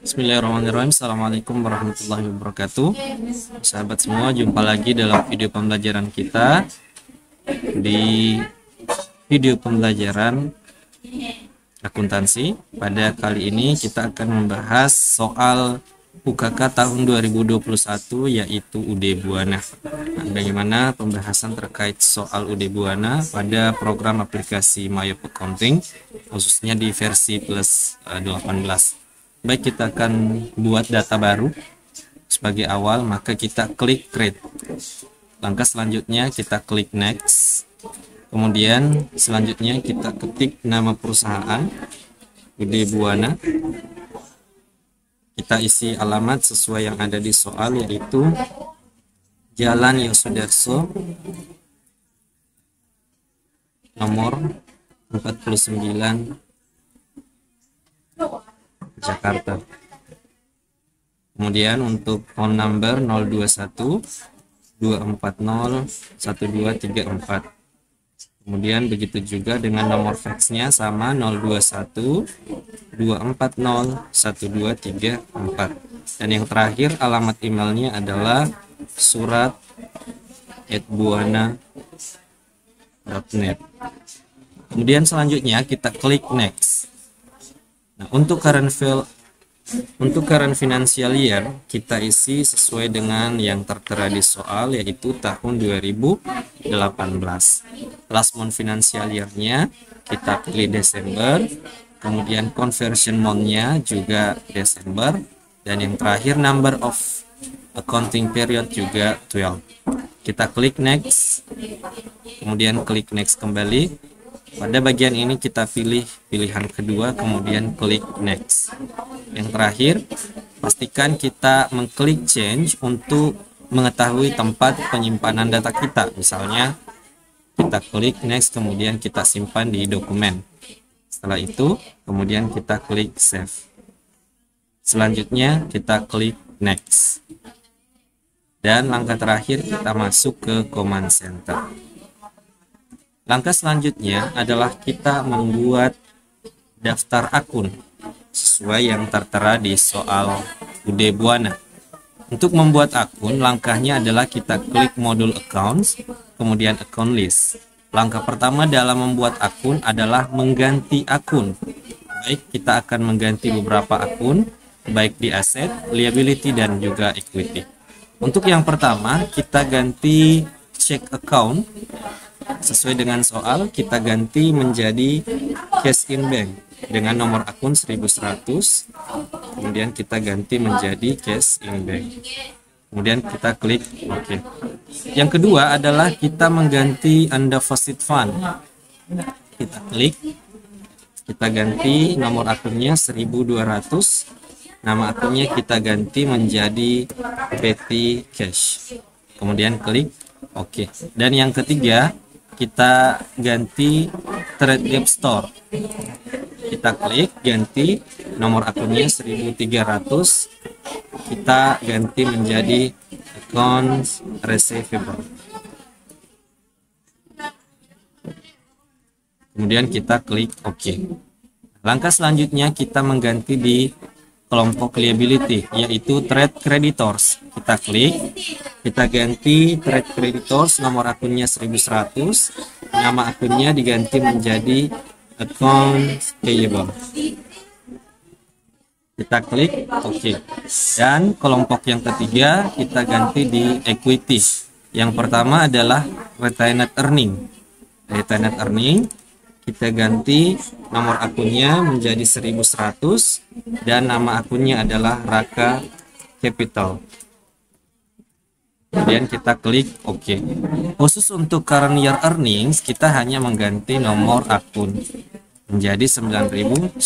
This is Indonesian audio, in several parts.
Bismillahirrahmanirrahim. Assalamualaikum warahmatullahi wabarakatuh. Sahabat semua, jumpa lagi dalam video pembelajaran kita. Di video pembelajaran akuntansi, pada kali ini kita akan membahas soal UKK tahun 2021, yaitu UD Buana. Bagaimana pembahasan terkait soal UD Buana pada program aplikasi Mayop Accounting, khususnya di versi plus 18. Baik, kita akan buat data baru. Sebagai awal, maka kita klik create. Langkah selanjutnya kita klik next. Kemudian selanjutnya kita ketik nama perusahaan UD Buana. Kita isi alamat sesuai yang ada di soal, yaitu Jalan Yosudarso nomor 49 Jakarta. Kemudian untuk phone number 021 240 1234. Kemudian begitu juga dengan nomor faxnya sama 021 240 1234. Dan yang terakhir alamat emailnya adalah surat@buana.net. Kemudian selanjutnya kita klik next. Nah, untuk current financial year kita isi sesuai dengan yang tertera di soal, yaitu tahun 2018. Last month financial year-nya kita pilih Desember, kemudian conversion month-nya juga Desember, dan yang terakhir number of accounting period juga 12. Kita klik next, kemudian klik next kembali. Pada bagian ini kita pilih pilihan kedua, kemudian klik next. Yang terakhir, pastikan kita mengklik change untuk mengetahui tempat penyimpanan data kita. Misalnya, kita klik next, kemudian kita simpan di dokumen. Setelah itu, kemudian kita klik save. Selanjutnya, kita klik next. Dan langkah terakhir, kita masuk ke command center. Langkah selanjutnya adalah kita membuat daftar akun sesuai yang tertera di soal UD Buana. Untuk membuat akun, langkahnya adalah kita klik modul accounts, kemudian account list. Langkah pertama dalam membuat akun adalah mengganti akun. Baik, kita akan mengganti beberapa akun, baik di aset, liability, dan juga equity. Untuk yang pertama, kita ganti check account. Sesuai dengan soal, kita ganti menjadi cash in bank dengan nomor akun 1100. Kemudian kita ganti menjadi cash in bank. Kemudian kita klik OK. Yang kedua adalah kita mengganti undeposit fund. Kita klik, kita ganti nomor akunnya 1200. Nama akunnya kita ganti menjadi petty cash. Kemudian klik OK. Dan yang ketiga, kita ganti trade gap store. Kita klik ganti nomor akunnya 1300. Kita ganti menjadi account receivable. Kemudian kita klik OK. Langkah selanjutnya kita mengganti di kelompok liability, yaitu trade creditors. Kita klik, kita ganti trade creditors, nomor akunnya 1100, nama akunnya diganti menjadi account payable. Kita klik OK. Dan kelompok yang ketiga kita ganti di equity. Yang pertama adalah retained earning. Retained earning kita ganti nomor akunnya menjadi 1100 dan nama akunnya adalah Raka Capital. Kemudian kita klik OK. Khusus untuk current year earnings, kita hanya mengganti nomor akun menjadi 9.900.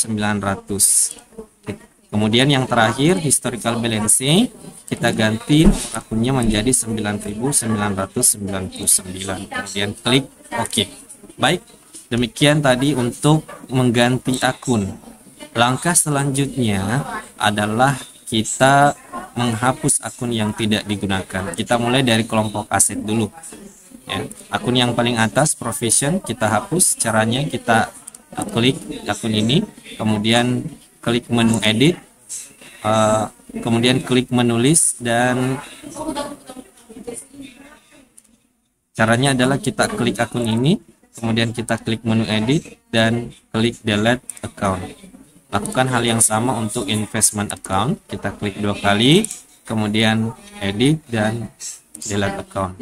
Kemudian yang terakhir, historical balance, kita ganti akunnya menjadi 9.999. Kemudian klik OK. Baik, demikian tadi untuk mengganti akun. Langkah selanjutnya adalah kita menghapus akun yang tidak digunakan. Kita mulai dari kelompok aset dulu. Ya, akun yang paling atas, provision, kita hapus. Caranya kita klik akun ini, kemudian klik menu edit, kemudian klik menulis, dan caranya adalah kita klik akun ini, kemudian kita klik menu edit dan klik delete account. Lakukan hal yang sama untuk investment account, kita klik 2 kali, kemudian edit dan delete account.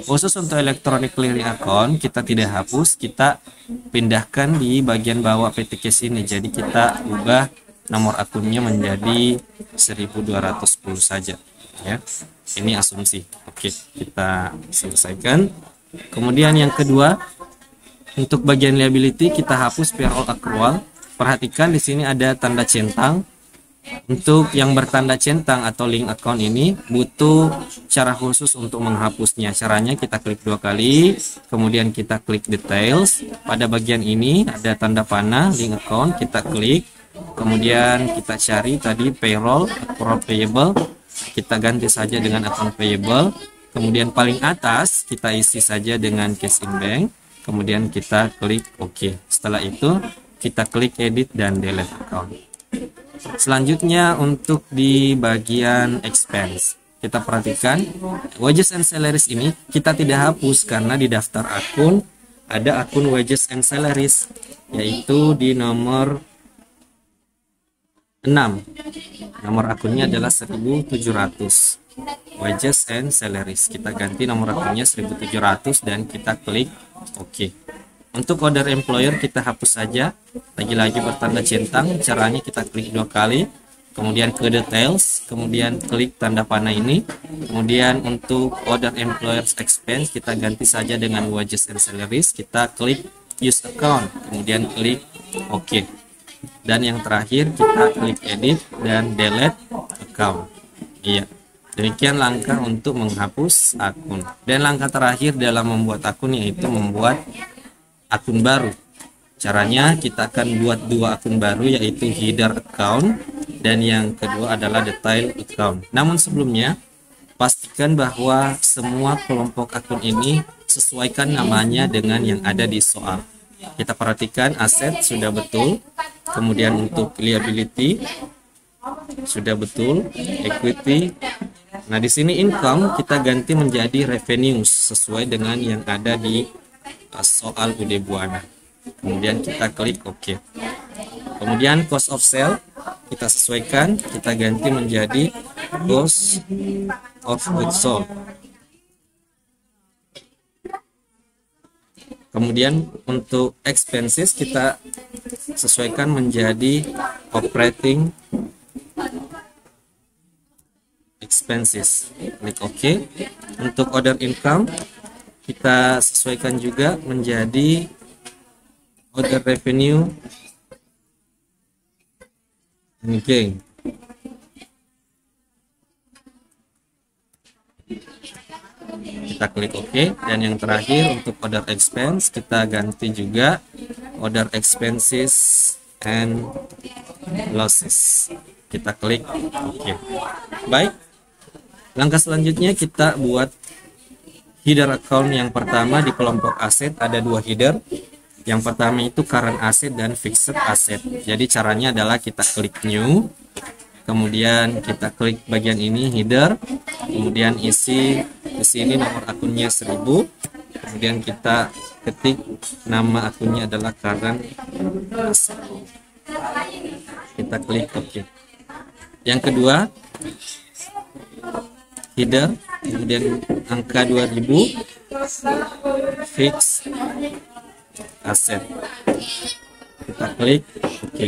Khusus untuk electronic clearing account, kita tidak hapus, kita pindahkan di bagian bawah PT Cash ini. Jadi kita ubah nomor akunnya menjadi 1210 saja ya. Ini asumsi. Oke, kita selesaikan. Kemudian yang kedua, untuk bagian liability kita hapus payroll accrual. Perhatikan di sini ada tanda centang. Untuk yang bertanda centang atau link account ini butuh cara khusus untuk menghapusnya. Caranya kita klik 2 kali, kemudian kita klik details. Pada bagian ini ada tanda panah link account, kita klik, kemudian kita cari tadi payroll accrual payable, kita ganti saja dengan account payable. Kemudian paling atas kita isi saja dengan cash in bank, kemudian kita klik OK. Setelah itu kita klik edit dan delete account. Selanjutnya untuk di bagian expense, kita perhatikan wages and salaries ini kita tidak hapus karena di daftar akun ada akun wages and salaries, yaitu di nomor 6. Nomor akunnya adalah 1700 wages and salaries. Kita ganti nomor akunnya 1700 dan kita klik OK. Untuk order employer kita hapus saja, lagi-lagi bertanda centang. Caranya kita klik 2 kali, kemudian ke details, kemudian klik tanda panah ini. Kemudian untuk order employers expense kita ganti saja dengan wages and salaries, kita klik use account, kemudian klik OK. Dan yang terakhir kita klik edit dan delete account. Iya. Demikian langkah untuk menghapus akun. Dan langkah terakhir dalam membuat akun yaitu membuat akun baru. Caranya kita akan buat 2 akun baru, yaitu header account dan yang kedua adalah detail account. Namun sebelumnya pastikan bahwa semua kelompok akun ini sesuaikan namanya dengan yang ada di soal. Kita perhatikan aset sudah betul, kemudian untuk liability sudah betul, equity. Nah di sini income kita ganti menjadi revenues sesuai dengan yang ada di soal UD Buana. Kemudian kita klik OK. Kemudian cost of sale kita sesuaikan, kita ganti menjadi cost of goods sold. Kemudian untuk expenses kita sesuaikan menjadi operating expenses. Klik OK. Untuk order income kita sesuaikan juga menjadi order revenue and gain. Kita klik OK. Dan yang terakhir untuk order expense kita ganti juga order expenses and losses. Kita klik OK. Baik, langkah selanjutnya kita buat header account. Yang pertama di kelompok aset ada 2 header. Yang pertama itu current asset dan fixed asset. Jadi caranya adalah kita klik new, kemudian kita klik bagian ini header, kemudian isi di sini nomor akunnya 1000, kemudian kita ketik nama akunnya adalah current asset. Kita klik OK. Yang kedua header, kemudian angka 2000 fix asset, kita klik OK.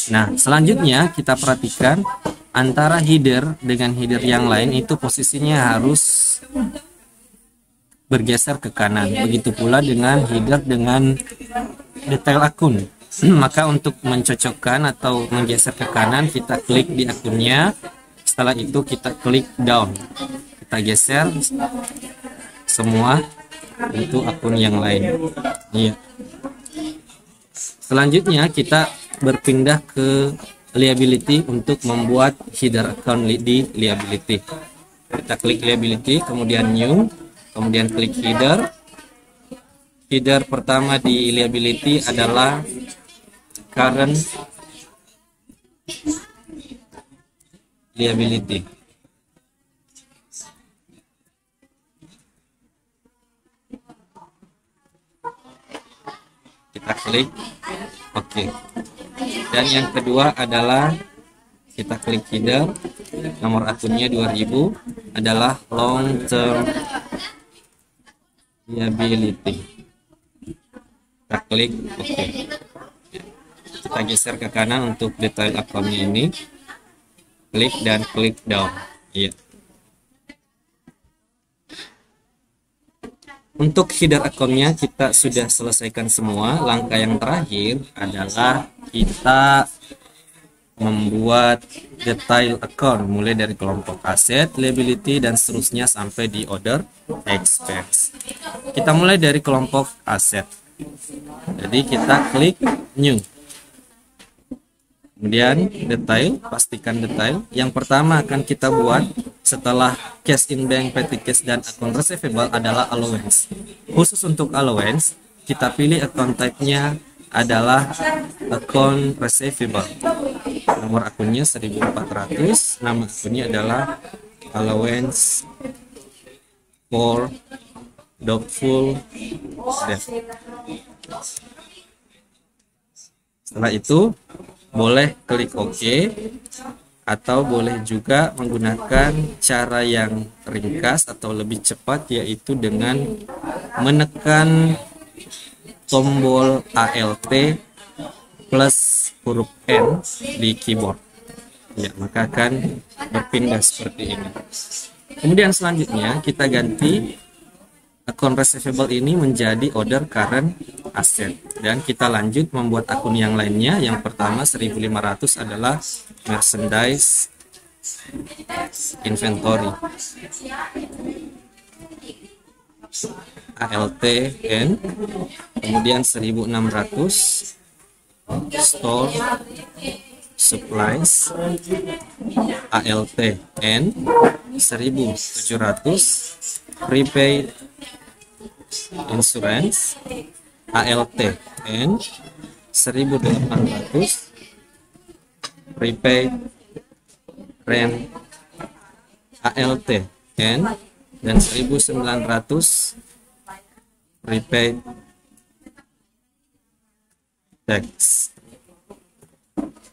Nah selanjutnya kita perhatikan antara header dengan header yang lain itu posisinya harus bergeser ke kanan, begitu pula dengan header dengan detail akun. Maka untuk mencocokkan atau menggeser ke kanan kita klik di akunnya. Setelah itu kita klik down, kita geser semua untuk akun yang lain. Iya. Selanjutnya kita berpindah ke liability untuk membuat header account di liability. Kita klik liability, kemudian new, kemudian klik header. Header pertama di liability adalah current liability. Kita klik oke. Dan yang kedua adalah kita klik header, nomor akunnya 2000 adalah long term liability. Kita klik oke. Kita geser ke kanan untuk detail akunnya ini, klik dan klik down. Iya. Untuk header akunnya kita sudah selesaikan semua. Langkah yang terakhir adalah kita membuat detail account mulai dari kelompok aset, liability, dan seterusnya sampai di order expense. Kita mulai dari kelompok aset. Jadi kita klik new. Kemudian detail, pastikan detail. Yang pertama akan kita buat setelah cash in bank, petty cash, dan akun receivable adalah allowance. Khusus untuk allowance, kita pilih account type-nya adalah account receivable. Nomor akunnya 1400, nama akunnya adalah allowance for doubtful debt. Setelah itu boleh klik OK, atau boleh juga menggunakan cara yang ringkas atau lebih cepat, yaitu dengan menekan tombol ALT plus huruf N di keyboard. Ya, maka akan berpindah seperti ini. Kemudian selanjutnya kita ganti akun receivable ini menjadi order current asset, dan kita lanjut membuat akun yang lainnya. Yang pertama 1500 adalah merchandise inventory, ALTN. Kemudian 1600 store supplies, ALTN. 1700 prepaid insurance, ALTN. 1800 prepaid rent, ALTN. Dan 1900 prepaid tax,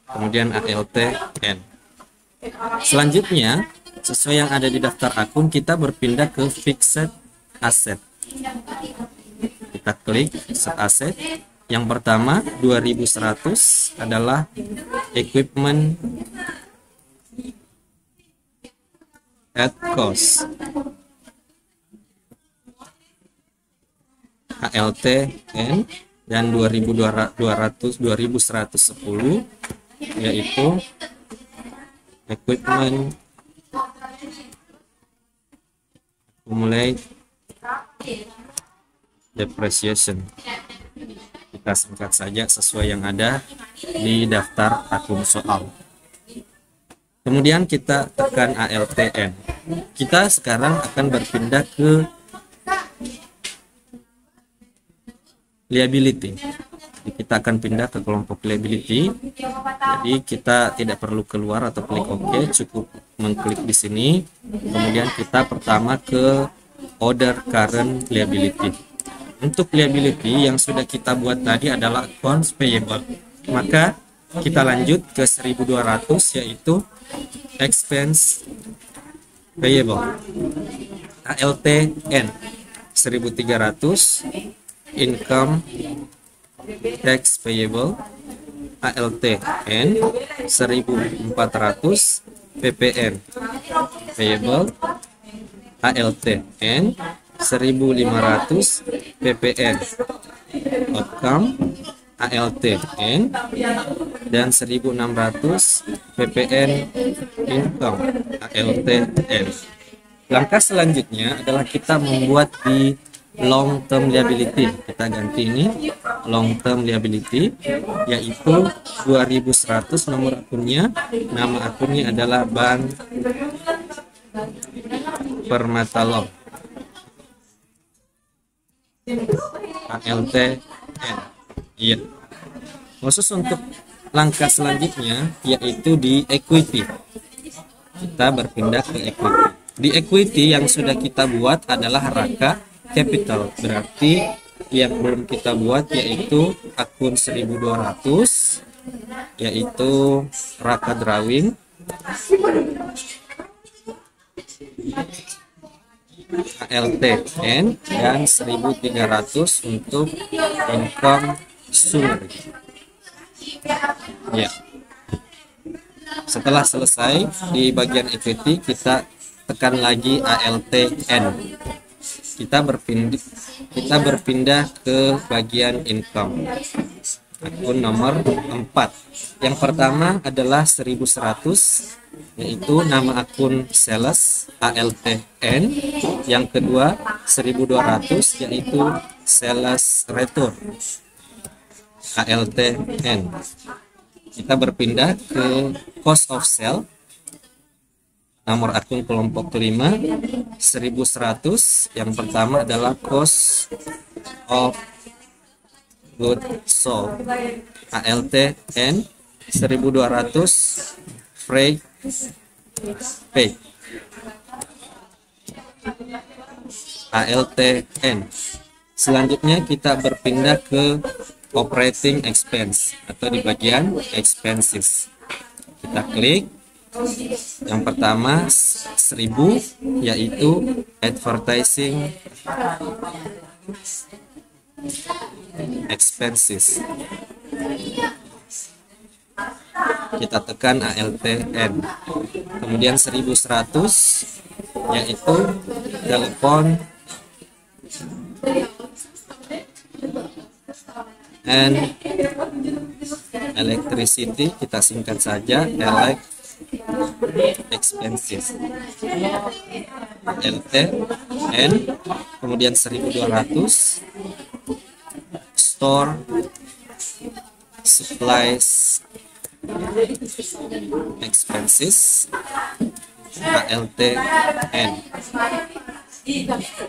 kemudian ALTN. Selanjutnya, sesuai yang ada di daftar akun, kita berpindah ke fixed asset. Kita klik fixed asset. Yang pertama 2100 adalah equipment at cost, ALTN. Dan 2110 yaitu equipment accumulate depreciation. Kita singkat saja sesuai yang ada di daftar akun soal. Kemudian kita tekan ALTN. Kita sekarang akan berpindah ke liability. Jadi kita akan pindah ke kelompok liability. Jadi kita tidak perlu keluar atau klik OK, cukup mengklik di sini. Kemudian kita pertama ke order current liability. Untuk liability yang sudah kita buat tadi adalah accounts payable. Maka kita lanjut ke 1200 yaitu expense payable, ALTN. 1300 income tax payable, ALTN. 1400 PPN payable, ALTN. 1500 PPN outcome, ALTN. Dan 1600 PPN income, ALTN. Langkah selanjutnya adalah kita membuat di long term liability. Kita ganti ini long term liability, yaitu 2100 nomor akunnya. Nama akunnya adalah Bank Permata Long, ALTN. Iya. Khusus untuk langkah selanjutnya yaitu di equity. kita berpindah ke equity. Di equity yang sudah kita buat adalah Raka Capital, berarti yang belum kita buat yaitu akun 1200, yaitu Raka Drawing, ALTN, dan 1300 untuk income summary. Ya. Setelah selesai di bagian equity, kita tekan lagi ALTN. Kita berpindah ke bagian income. Akun nomor 4. Yang pertama adalah 1100, yaitu nama akun sales ALTN. Yang kedua 1200, yaitu sales return ALTN. Kita berpindah ke cost of sale, nomor akun kelompok kelima 1100. Yang pertama adalah cost of goods sold ALTN, 1200 freight pay ALTN. Selanjutnya kita berpindah ke operating expense atau di bagian expenses. Kita klik yang pertama 1000, yaitu advertising expenses. Kita tekan ALTN. Kemudian 1100, yaitu telepon and electricity, kita singkat saja elect expenses LTN. Kemudian 1200 store supplies expenses ALTN,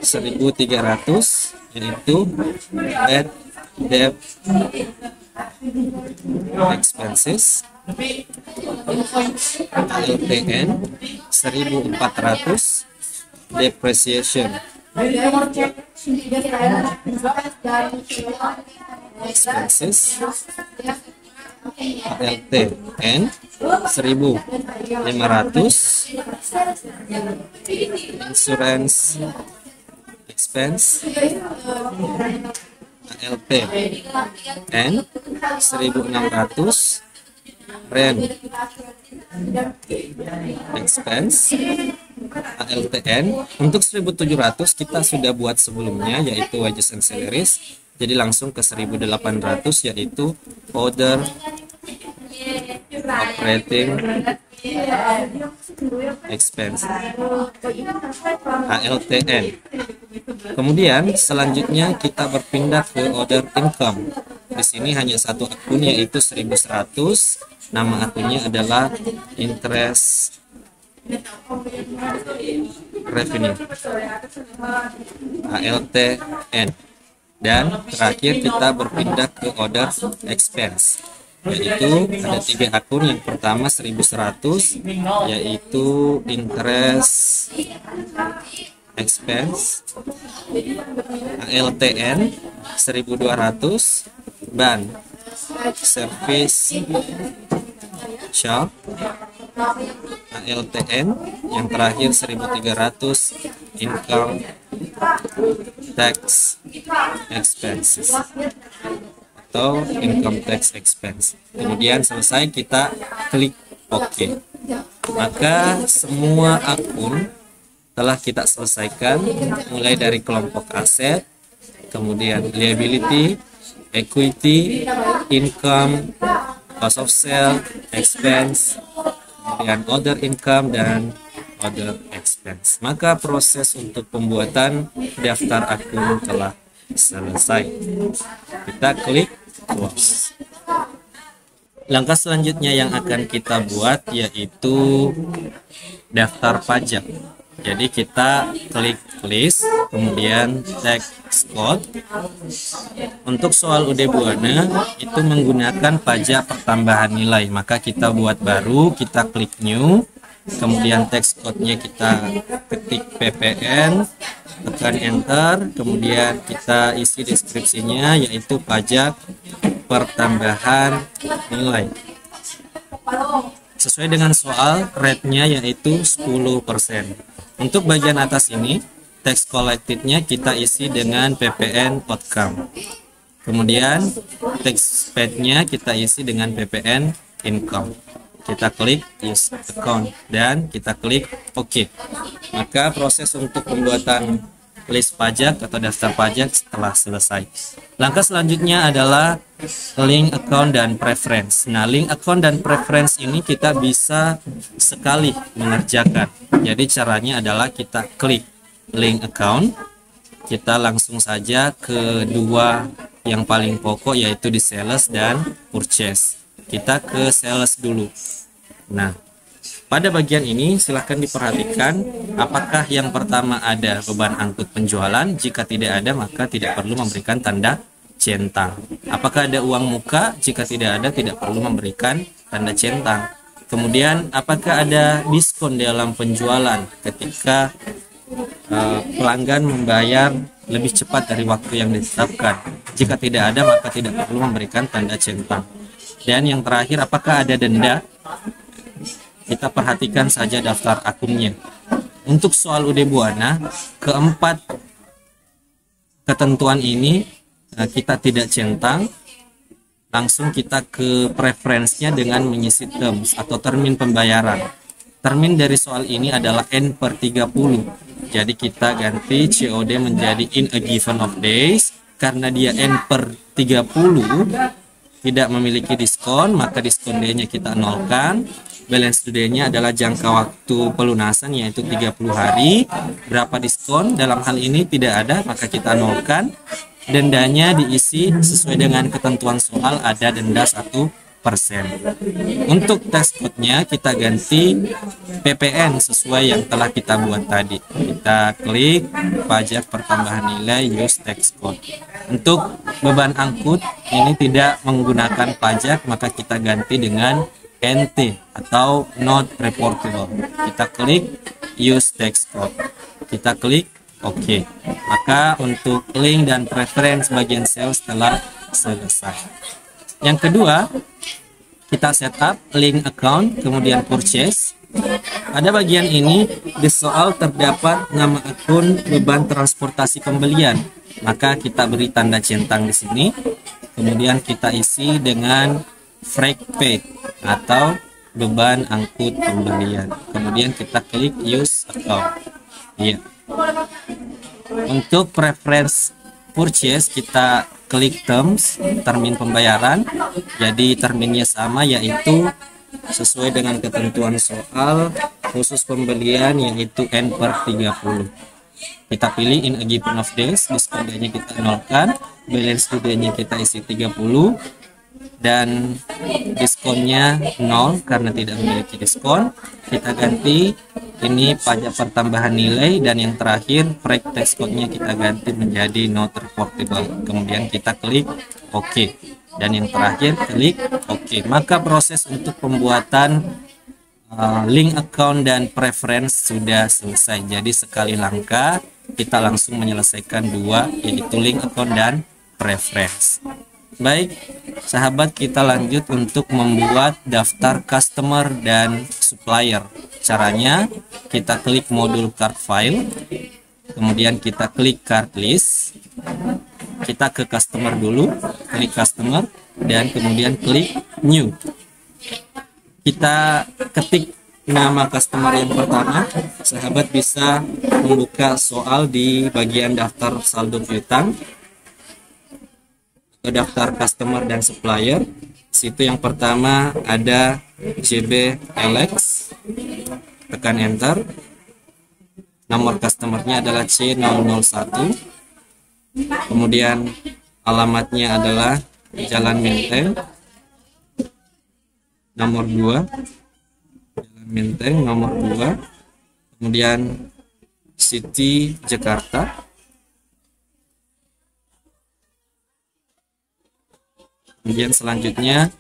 1300, yaitu bad debt expenses ALTN, 1400 depreciation expenses ALTN, 1500 insurance expense ALTN, 1600 rent expense ALTN. Untuk 1700 kita sudah buat sebelumnya, yaitu wages and salaries. Jadi langsung ke 1800, yaitu other operating expense ALTN. Kemudian selanjutnya kita berpindah ke order income. Di sini hanya satu akun, yaitu 1100. Nama akunnya adalah interest revenue ALTN. Dan terakhir kita berpindah ke order expense, yaitu ada 3 akun. Yang pertama 1100, yaitu interest expense ALTN, 1200 ban service shop ALTN. Yang terakhir 1300 income tax expenses atau income tax expense. Kemudian selesai, kita klik OK. Maka semua akun telah kita selesaikan, mulai dari kelompok aset, kemudian liability, equity, income, cost of sale, expense, kemudian other income, dan other expense. Maka proses untuk pembuatan daftar akun telah selesai. Kita klik close. Langkah selanjutnya yang akan kita buat yaitu daftar pajak. Jadi kita klik list, kemudian tax code. Untuk soal UD Buana itu menggunakan pajak pertambahan nilai, maka kita buat baru, kita klik new, kemudian teks code-nya kita ketik PPN, tekan enter, kemudian kita isi deskripsinya yaitu pajak pertambahan nilai. Sesuai dengan soal, rate-nya yaitu 10%. Untuk bagian atas ini, tax collected-nya kita isi dengan PPN outcome. Kemudian tax paid-nya kita isi dengan PPN income. Kita klik use account dan kita klik OK. Maka proses untuk pembuatan list pajak atau daftar pajak telah selesai. Langkah selanjutnya adalah link account dan preference. Nah, link account dan preference ini kita bisa sekali mengerjakan. Jadi caranya adalah kita klik link account, kita langsung saja ke dua yang paling pokok yaitu di sales dan purchase. Kita ke sales dulu. Nah, pada bagian ini silahkan diperhatikan apakah yang pertama ada beban angkut penjualan. Jika tidak ada maka tidak perlu memberikan tanda centang. Apakah ada uang muka? Jika tidak ada tidak perlu memberikan tanda centang. Kemudian apakah ada diskon dalam penjualan ketika pelanggan membayar lebih cepat dari waktu yang ditetapkan? Jika tidak ada maka tidak perlu memberikan tanda centang. Dan yang terakhir, apakah ada denda? Kita perhatikan saja daftar akunnya. Untuk soal UD Buana, keempat ketentuan ini kita tidak centang, langsung kita ke preference-nya dengan mengisi terms atau termin pembayaran. Termin dari soal ini adalah N/30. Jadi kita ganti COD menjadi in a given of days. Karena dia N/30 tidak memiliki diskon, maka diskon D-nya kita nolkan. Balance due day-nya adalah jangka waktu pelunasan yaitu 30 hari. Berapa diskon? Dalam hal ini tidak ada, maka kita nolkan. Dendanya diisi sesuai dengan ketentuan soal, ada denda 1%. Untuk tax code-nya kita ganti PPN sesuai yang telah kita buat tadi. Kita klik pajak pertambahan nilai use tax code. Untuk beban angkut ini tidak menggunakan pajak, maka kita ganti dengan NT atau not reportable. Kita klik use tax code. Kita klik OK. Maka untuk link dan preference bagian sales telah selesai. Yang kedua, kita setup link account, kemudian purchase. Pada bagian ini di soal terdapat nama akun beban transportasi pembelian. Maka kita beri tanda centang di sini. Kemudian kita isi dengan freight paid atau beban angkut pembelian. Kemudian kita klik use account. Iya. Untuk preference purchase kita klik terms, termin pembayaran. Jadi terminnya sama yaitu sesuai dengan ketentuan soal, khusus pembelian yaitu N/30. Kita pilih in a given of days, diskon D-nya kita nolkan, balance due day-nya kita isi 30. Dan diskonnya 0 karena tidak memiliki diskon. Kita ganti ini pajak pertambahan nilai, dan yang terakhir break tax code-nya kita ganti menjadi not reportable. Kemudian kita klik OK, dan yang terakhir klik OK. Maka proses untuk pembuatan link account dan preference sudah selesai. Jadi sekali langkah kita langsung menyelesaikan dua, yaitu link account dan preference. Baik, sahabat, kita lanjut untuk membuat daftar customer dan supplier. Caranya, kita klik modul card file, kemudian kita klik card list, kita ke customer dulu, klik customer, dan kemudian klik new. Kita ketik nama customer yang pertama. Sahabat bisa membuka soal di bagian daftar saldo piutang, ke daftar customer dan supplier. Situ yang pertama ada JB Alex, tekan enter. Nomor customernya adalah C001, kemudian alamatnya adalah Jalan Menteng nomor 2, Jalan Menteng nomor 2, kemudian City Jakarta. Kemudian selanjutnya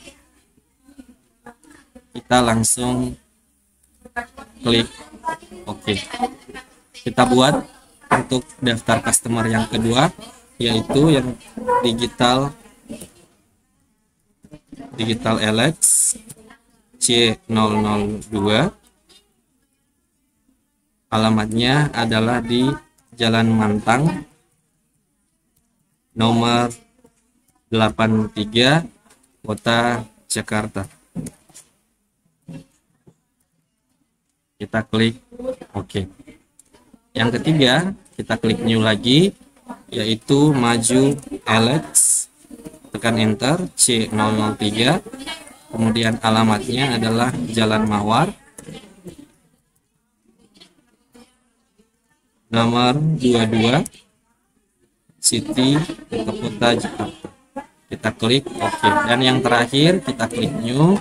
kita langsung klik oke. Kita buat untuk daftar customer yang kedua, yaitu yang digital Alex C002. Alamatnya adalah di Jalan Mantang nomor 83, Kota Jakarta. Kita klik oke. Yang ketiga, kita klik new lagi, yaitu Maju Alex. Tekan enter C003. Kemudian alamatnya adalah Jalan Mawar nomor 22, City, Kota Jakarta. Kita klik oke. Dan yang terakhir kita klik new.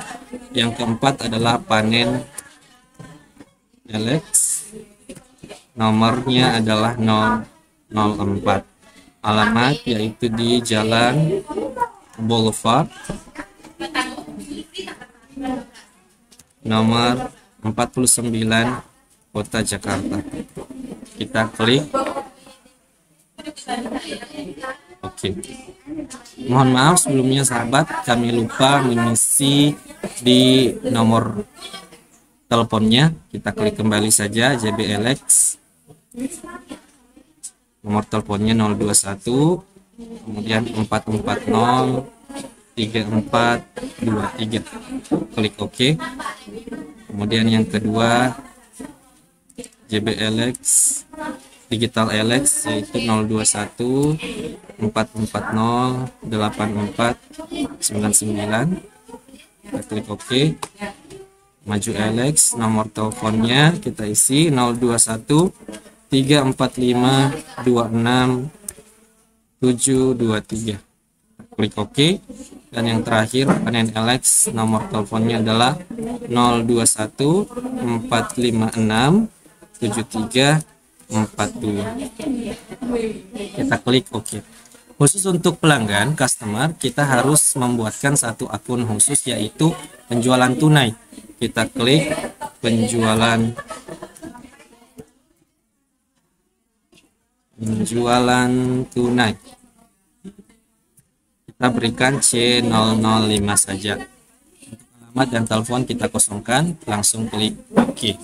Yang keempat adalah panen Alex, nomornya adalah 004. Alamat yaitu di Jalan Boulevard nomor 49, Kota Jakarta. Kita klik oke. Mohon maaf sebelumnya sahabat, kami lupa mengisi di nomor teleponnya. Kita klik kembali saja JBLX. Nomor teleponnya 021, kemudian 440 3423. Klik OK. Kemudian yang kedua JBLX Digital Alex, yaitu 021 440 8499. Kita klik OK. Maju Alex, nomor teleponnya kita isi 021 345 26 723. Klik OK. Dan yang terakhir panen Alex, nomor teleponnya adalah 021 456 73 42. Kita klik OK. Khusus untuk pelanggan customer, kita harus membuatkan satu akun khusus, yaitu penjualan tunai. Kita klik penjualan tunai. Kita berikan C005 saja. Alamat dan telepon kita kosongkan, langsung klik OK.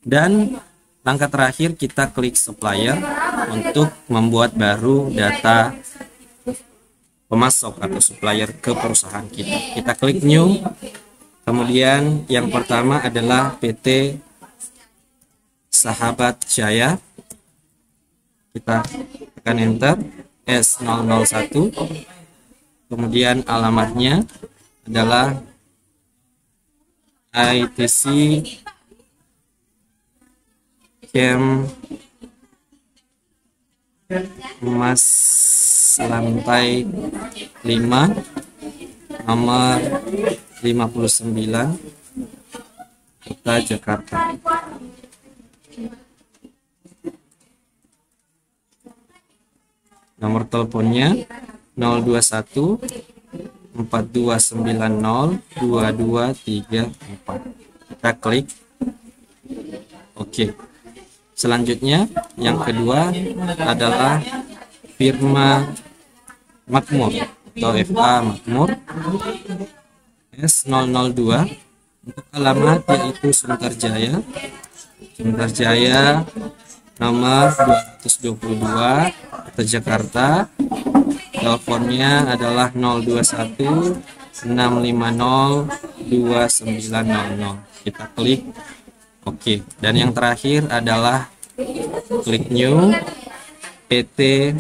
Dan langkah terakhir kita klik supplier untuk membuat baru data pemasok atau supplier ke perusahaan kita. Kita klik new. Kemudian yang pertama adalah PT Sahabat Jaya. Kita tekan enter S001. Kemudian alamatnya adalah ITC Camp Emas lantai 5 nomor 59, Kota Jakarta. Nomor teleponnya 021 4290 2234. Kita klik OK. Selanjutnya yang kedua adalah firma Makmur atau FA Makmur S002. Untuk alamat yaitu Sunter Jaya nomor 222, Kota Jakarta. Teleponnya adalah 021 650 2900. Kita klik OK. Dan yang terakhir adalah klik new PT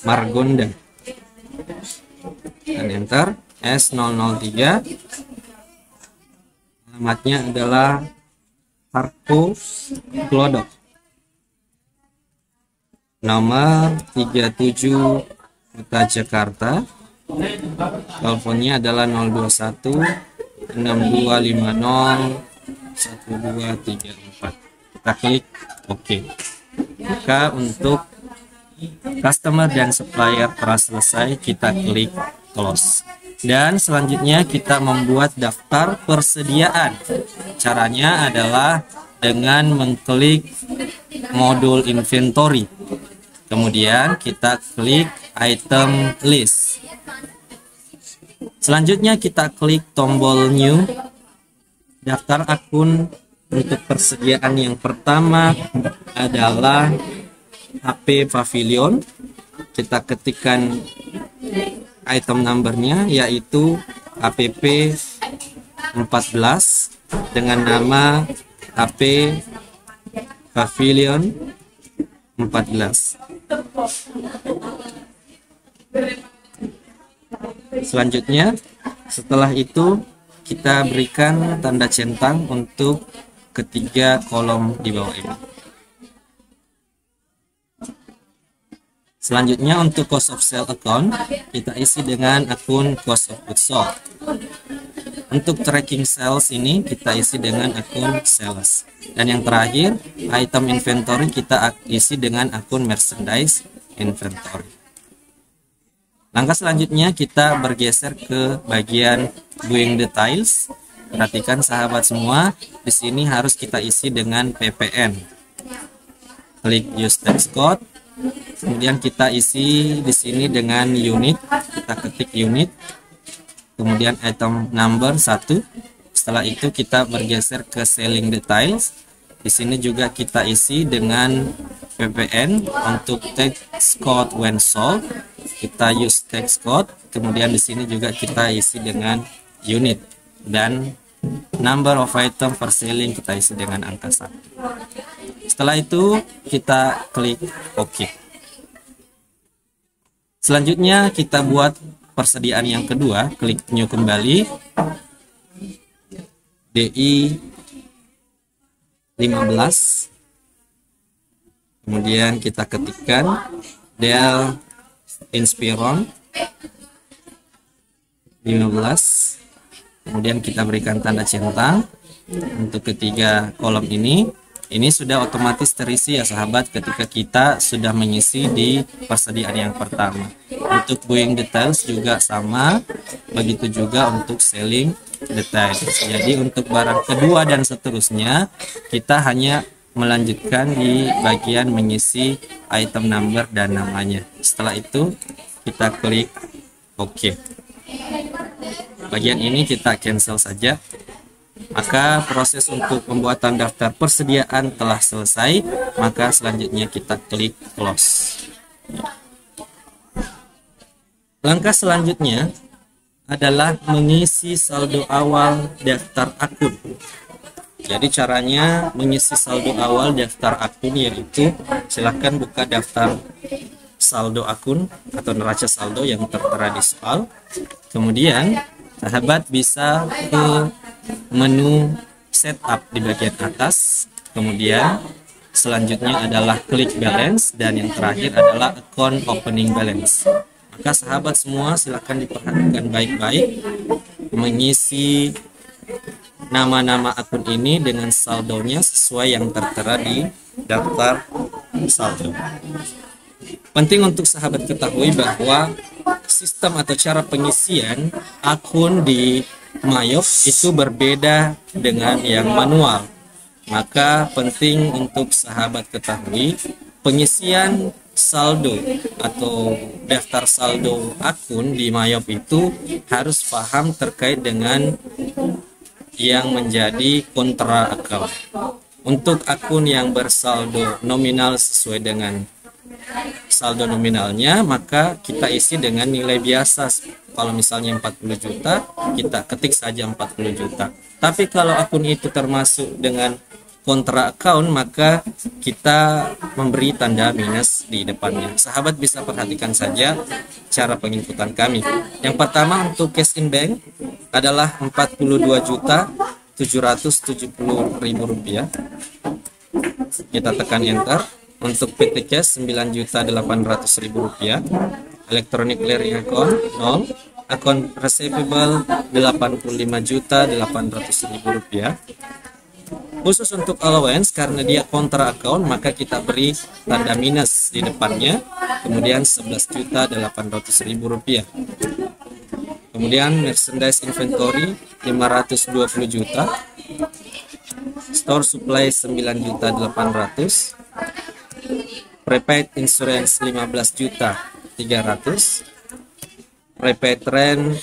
Margonda dan enter S003. Alamatnya adalah Harko Glodok nomor 37, Kota Jakarta. Teleponnya adalah 021 6250 1234. Kita klik OK. Maka untuk customer dan supplier telah selesai, kita klik close. Dan selanjutnya kita membuat daftar persediaan. Caranya adalah dengan mengklik modul inventory. Kemudian kita klik item list. Selanjutnya kita klik tombol new. Daftar akun untuk persediaan yang pertama adalah HP Pavilion. Kita ketikkan item numbernya yaitu APP 14 dengan nama HP Pavilion 14. Selanjutnya, setelah itu kita berikan tanda centang untuk ketiga kolom di bawah ini. Selanjutnya untuk cost of sale account, kita isi dengan akun cost of goods sold. Untuk tracking sales ini kita isi dengan akun sales. Dan yang terakhir, item inventory kita isi dengan akun merchandise inventory. Langkah selanjutnya kita bergeser ke bagian viewing details. Perhatikan sahabat semua, di sini harus kita isi dengan PPN. Klik use text code. Kemudian kita isi di sini dengan unit, kita ketik unit, kemudian item number 1. Setelah itu kita bergeser ke selling details. Di sini juga kita isi dengan PPN. Untuk text code when sold, kita use text code. Kemudian di sini juga kita isi dengan unit, dan number of item per selling kita isi dengan angka 1. Setelah itu kita klik OK. Selanjutnya kita buat persediaan yang kedua, klik new kembali, DI 15, kemudian kita ketikkan Dell Inspiron 15, kemudian kita berikan tanda centang untuk ketiga kolom ini. Ini sudah otomatis terisi ya sahabat ketika kita sudah mengisi di persediaan yang pertama. Untuk viewing details juga sama, begitu juga untuk selling details. Jadi untuk barang kedua dan seterusnya kita hanya melanjutkan di bagian mengisi item number dan namanya. Setelah itu kita klik OK. Bagian ini kita cancel saja. Maka proses untuk pembuatan daftar persediaan telah selesai. Maka selanjutnya kita klik close. Langkah selanjutnya adalah mengisi saldo awal daftar akun. Jadi caranya mengisi saldo awal daftar akun yaitu silahkan buka daftar saldo akun atau neraca saldo yang tertera di soal. Kemudian sahabat bisa ke menu setup di bagian atas. Kemudian selanjutnya adalah klik balance, dan yang terakhir adalah account opening balance. Maka sahabat semua silahkan diperhatikan baik-baik mengisi nama-nama akun ini dengan saldonya sesuai yang tertera di daftar saldo. Penting untuk sahabat ketahui bahwa sistem atau cara pengisian akun di Mayop itu berbeda dengan yang manual. Maka penting untuk sahabat ketahui pengisian saldo atau daftar saldo akun di Mayop itu harus paham terkait dengan yang menjadi kontra account. Untuk akun yang bersaldo nominal sesuai dengan saldo nominalnya, maka kita isi dengan nilai biasa. Kalau misalnya 40 juta, kita ketik saja 40 juta. Tapi kalau akun itu termasuk dengan kontra account, maka kita memberi tanda minus di depannya. Sahabat bisa perhatikan saja cara penginputan kami. Yang pertama untuk cash in bank adalah 42.770.000 rupiah. Kita tekan enter. Untuk PT Cash 9.800.000 rupiah. Electronic clearing account 0. Akun receivable 85.800.000 rupiah. Khusus untuk allowance karena dia kontra account, maka kita beri tanda minus di depannya. Kemudian 11.800.000 rupiah. Kemudian merchandise inventory 520 juta. Store supply 9.800.000. Prepaid insurance 15.300.000. Prepaid rent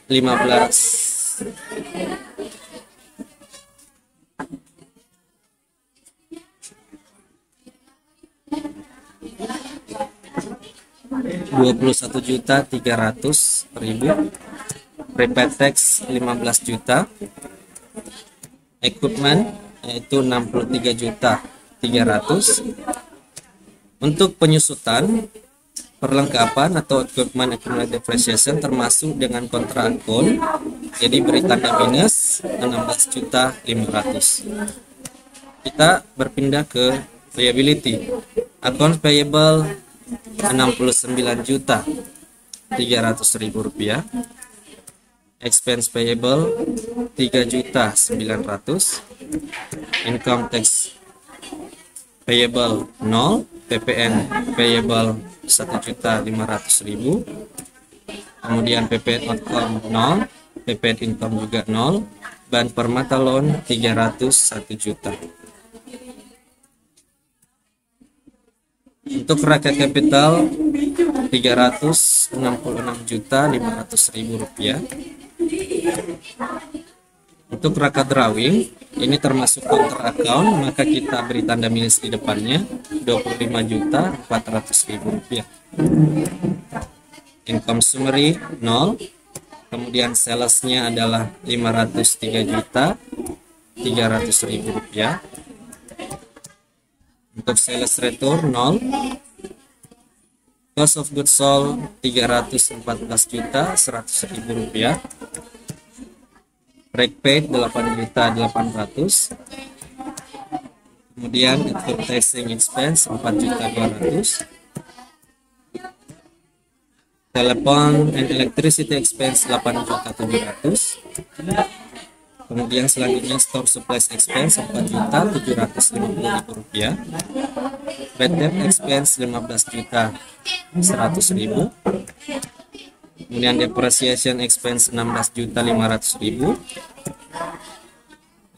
15 21.300.000. Prepaid tax 15 juta. Equipment yaitu 63.300.000. Untuk penyusutan perlengkapan atau equipment accumulated depreciation termasuk dengan kontra akun, jadi beri tanda minus 16.500.000. Kita berpindah ke liability. Accounts payable 69.300.000 rupiah. Expense payable 3.900.000. Income tax payable 0. PPN payable 1.500.000. Kemudian PPN outcome 0. PPN income juga 0. Ban permata loan 301 juta. Untuk rakyat capital 366.500.000 rupiah. Untuk raka drawing ini termasuk counter account, maka kita beri tanda minus di depannya 25.400.000 rupiah. Income summary 0. Kemudian salesnya adalah 503.300.000 rupiah. Untuk sales return 0. Cost of goods sold 314.100.000 rupiah. Break paid 8.800.000. Kemudian advertising expense 4.200.000. Telepon and electricity expense 8.700.000. Kemudian selanjutnya store supplies expense 4.750.000 rupiah. Bad debt expense 15.100.000. Kemudian depreciation expense 16.500.000.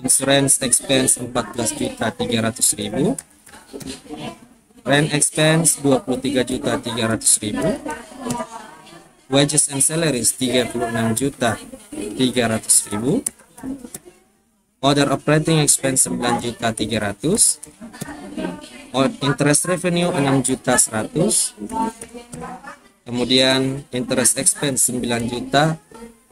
Insurance expense 14.300.000. Rent expense 23.300.000. Wages and salaries 36.300.000. Other operating expense 9.300.000. Interest revenue 6.100.000. Kemudian interest expense 9.480.000.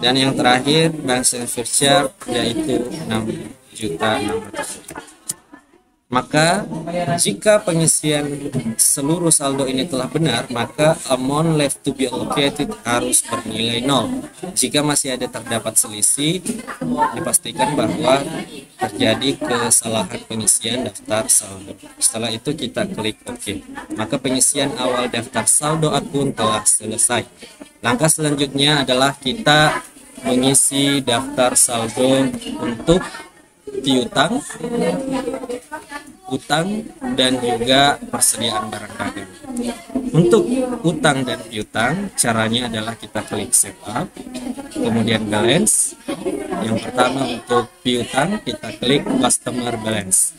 Dan yang terakhir bank service yaitu 6.600.000. Maka jika pengisian seluruh saldo ini telah benar, maka amount left to be allocated harus bernilai 0. Jika masih ada terdapat selisih, dipastikan bahwa terjadi kesalahan pengisian daftar saldo. Setelah itu kita klik OK. Maka pengisian awal daftar saldo akun telah selesai. Langkah selanjutnya adalah kita mengisi daftar saldo untuk piutang, utang, dan juga persediaan barang dagang. Untuk utang dan piutang, caranya adalah kita klik setup, kemudian balance. Yang pertama untuk piutang, kita klik customer balance.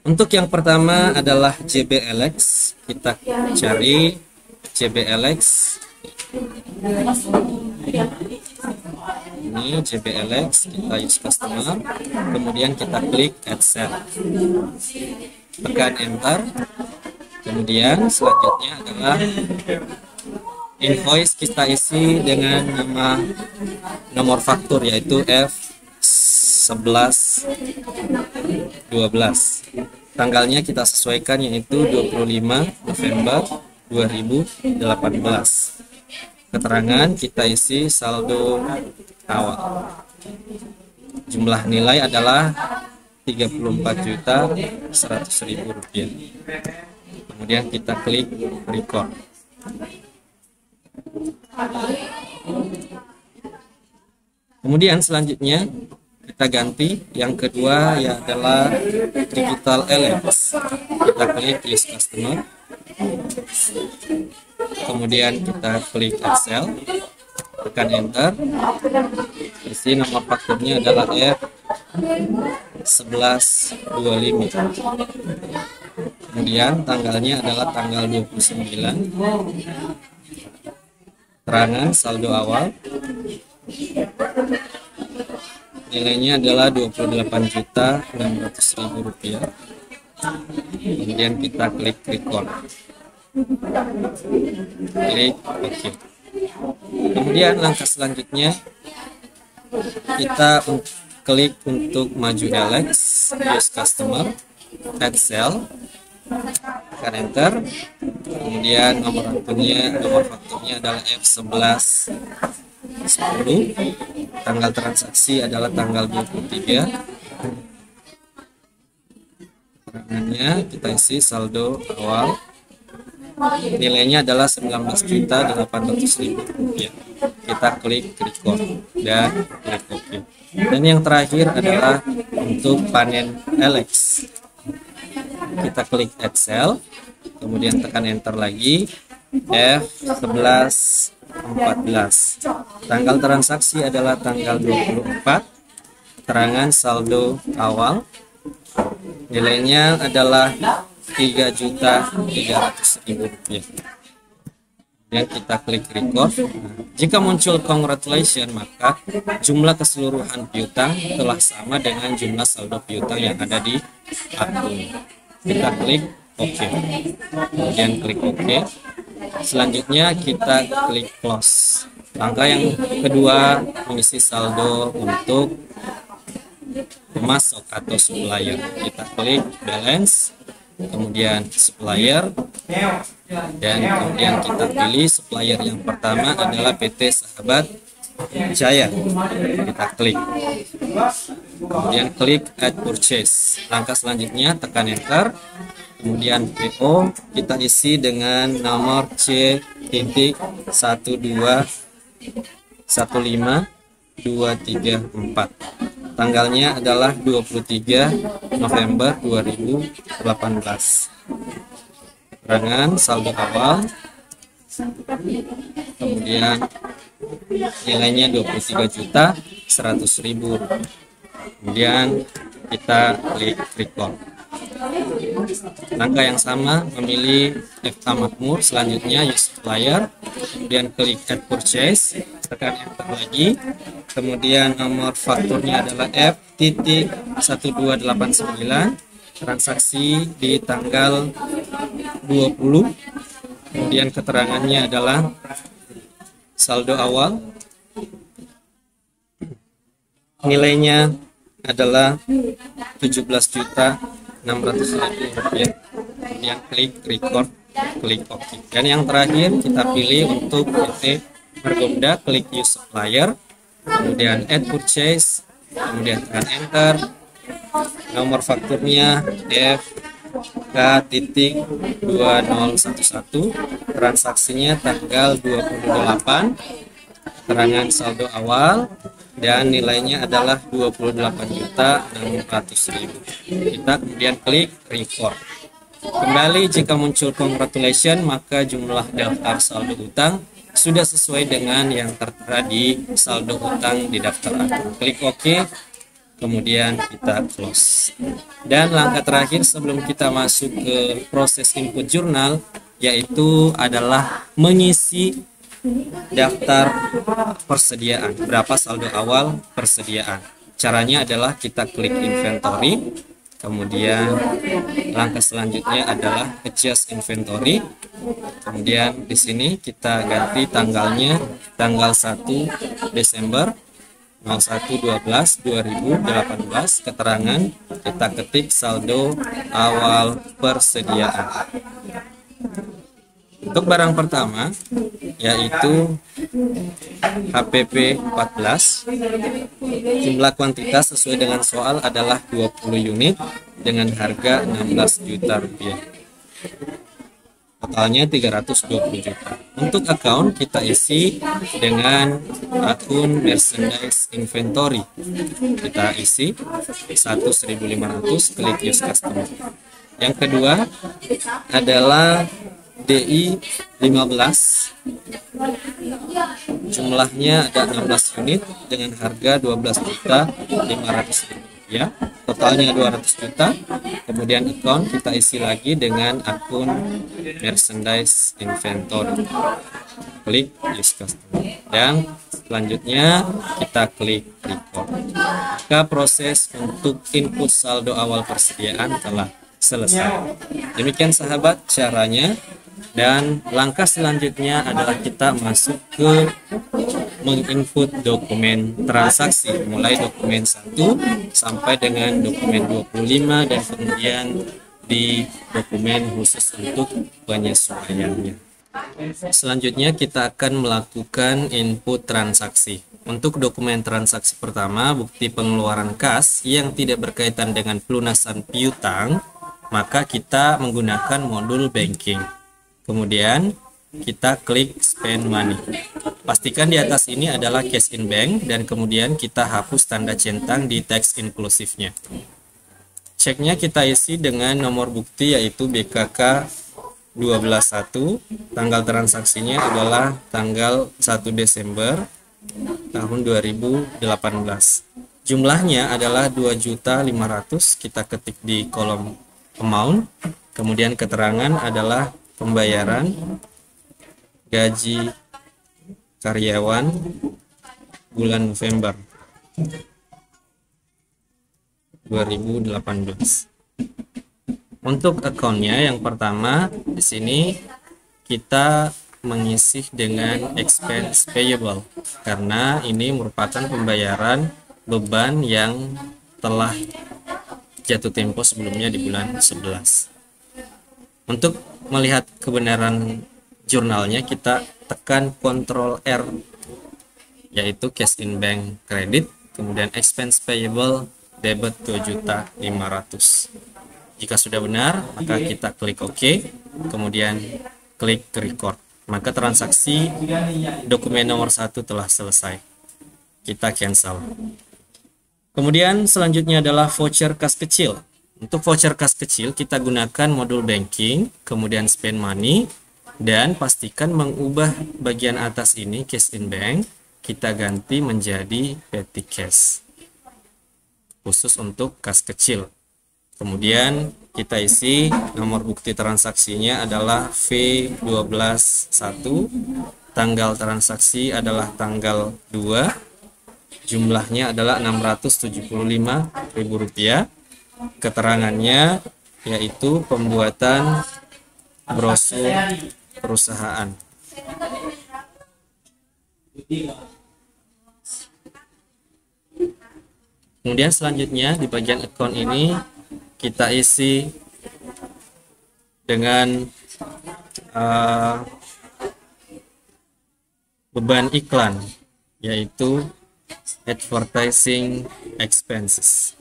Untuk yang pertama adalah JBLX, kita cari JBLX. Ini JBLX, kita use customer, kemudian kita klik add cell, tekan enter. Kemudian selanjutnya adalah invoice, kita isi dengan nama nomor faktur yaitu F1112. Tanggalnya kita sesuaikan yaitu 25 November 2018. Keterangan kita isi saldo awal. Jumlah nilai adalah 34.100.000 rupiah. Kemudian kita klik record. Kemudian selanjutnya kita ganti. Yang kedua ya adalah digital LX. Kita klik use customer, kemudian kita klik Excel, tekan enter. Di sini nomor fakturnya adalah F1125. Kemudian tanggalnya adalah tanggal 29. Keterangan saldo awal, nilainya adalah Rp28.600.000. Kemudian kita klik record, klik OK. Kemudian langkah selanjutnya kita klik untuk maju LX, use customer, add cell, tekan enter. Kemudian nomor fakturnya adalah F1110. Tanggal transaksi adalah tanggal 23. Keterangannya kita isi saldo awal, nilainya adalah Rp19.800.000. Kita klik record dan klik OK. Dan yang terakhir adalah untuk panen LX. Kita klik Excel, kemudian tekan enter lagi, F1114. Tanggal transaksi adalah tanggal 24. Keterangan saldo awal, nilainya adalah Rp3.300.000. Dan kita klik record. Jika muncul congratulations, maka jumlah keseluruhan piutang telah sama dengan jumlah saldo piutang yang ada di akun. Kita klik OK, kemudian klik OK. Selanjutnya kita klik close. Langkah yang kedua, mengisi saldo untuk pemasok atau supplier. Kita klik balance, kemudian supplier, dan kemudian kita pilih supplier yang pertama adalah PT Sahabat Jaya. Kita klik, kemudian klik add purchase. Langkah selanjutnya tekan enter, kemudian PO kita isi dengan nomor C.1215234. Tanggalnya adalah 23 November 2018. Keterangan saldo awal, kemudian nilainya Rp23.100.000. Kemudian kita klik record. Langkah yang sama, memilih FA Makmur, selanjutnya use supplier, kemudian klik add purchase, tekan enter lagi, kemudian nomor fakturnya adalah F.1289, transaksi di tanggal 20, kemudian keterangannya adalah saldo awal, nilainya adalah Rp17.600.000. Kemudian klik record, klik OK. Dan yang terakhir kita pilih untuk PT Margonda, klik use supplier, kemudian add purchase, kemudian tekan enter. Nomor fakturnya FK.2011, transaksinya tanggal 28, keterangan saldo awal, dan nilainya adalah Rp28.600.000. Kita kemudian klik record. Kembali, jika muncul congratulations, maka jumlah daftar saldo utang sudah sesuai dengan yang tertera di saldo utang di daftar akun. Klik OK, kemudian kita close. Dan langkah terakhir sebelum kita masuk ke proses input jurnal, yaitu adalah mengisi daftar persediaan, berapa saldo awal persediaan. Caranya adalah kita klik inventory, kemudian langkah selanjutnya adalah adjust inventory. Kemudian di sini kita ganti tanggalnya tanggal 1 Desember 01/12/2018. Keterangan kita ketik saldo awal persediaan. Untuk barang pertama yaitu HPP 14, jumlah kuantitas sesuai dengan soal adalah 20 unit dengan harga Rp16 juta. Totalnya 320 juta. Untuk account kita isi dengan akun merchandise inventory. Kita isi 1.500, klik use customer. Yang kedua adalah DI 15, jumlahnya ada 16 unit dengan harga 12.500.000 ya, totalnya 200 juta. Kemudian account kita isi lagi dengan akun merchandise inventory, klik use customer, dan selanjutnya kita klik record. Maka proses untuk input saldo awal persediaan telah selesai. Demikian sahabat caranya, dan langkah selanjutnya adalah kita masuk ke menginput dokumen transaksi, mulai dokumen 1 sampai dengan dokumen 25, dan kemudian di dokumen khusus untuk penyesuaiannya. Selanjutnya kita akan melakukan input transaksi. Untuk dokumen transaksi pertama, bukti pengeluaran kas yang tidak berkaitan dengan pelunasan piutang, maka kita menggunakan modul banking. Kemudian kita klik spend money. Pastikan di atas ini adalah cash in bank, dan kemudian kita hapus tanda centang di teks inklusifnya. Ceknya kita isi dengan nomor bukti yaitu BKK 121, tanggal transaksinya adalah tanggal 1 Desember tahun 2018. Jumlahnya adalah 2.500.000, kita ketik di kolom amount. Kemudian keterangan adalah pembayaran gaji karyawan bulan November 2018. Untuk akunnya yang pertama di sini kita mengisi dengan expense payable karena ini merupakan pembayaran beban yang telah jatuh tempo sebelumnya di bulan 11. Untuk melihat kebenaran jurnalnya kita tekan Ctrl R, yaitu cash in bank credit, kemudian expense payable debit 2.500.000. Jika sudah benar, maka kita klik OK, kemudian klik record. Maka transaksi dokumen nomor 1 telah selesai. Kita cancel. Kemudian selanjutnya adalah voucher kas kecil. Untuk voucher kas kecil kita gunakan modul banking, kemudian spend money, dan pastikan mengubah bagian atas ini cash in bank, kita ganti menjadi petty cash khusus untuk kas kecil. Kemudian kita isi nomor bukti transaksinya adalah V121, tanggal transaksi adalah tanggal 2, jumlahnya adalah Rp675.000. Keterangannya yaitu pembuatan brosur perusahaan. Kemudian selanjutnya di bagian account ini kita isi dengan beban iklan, yaitu advertising expenses.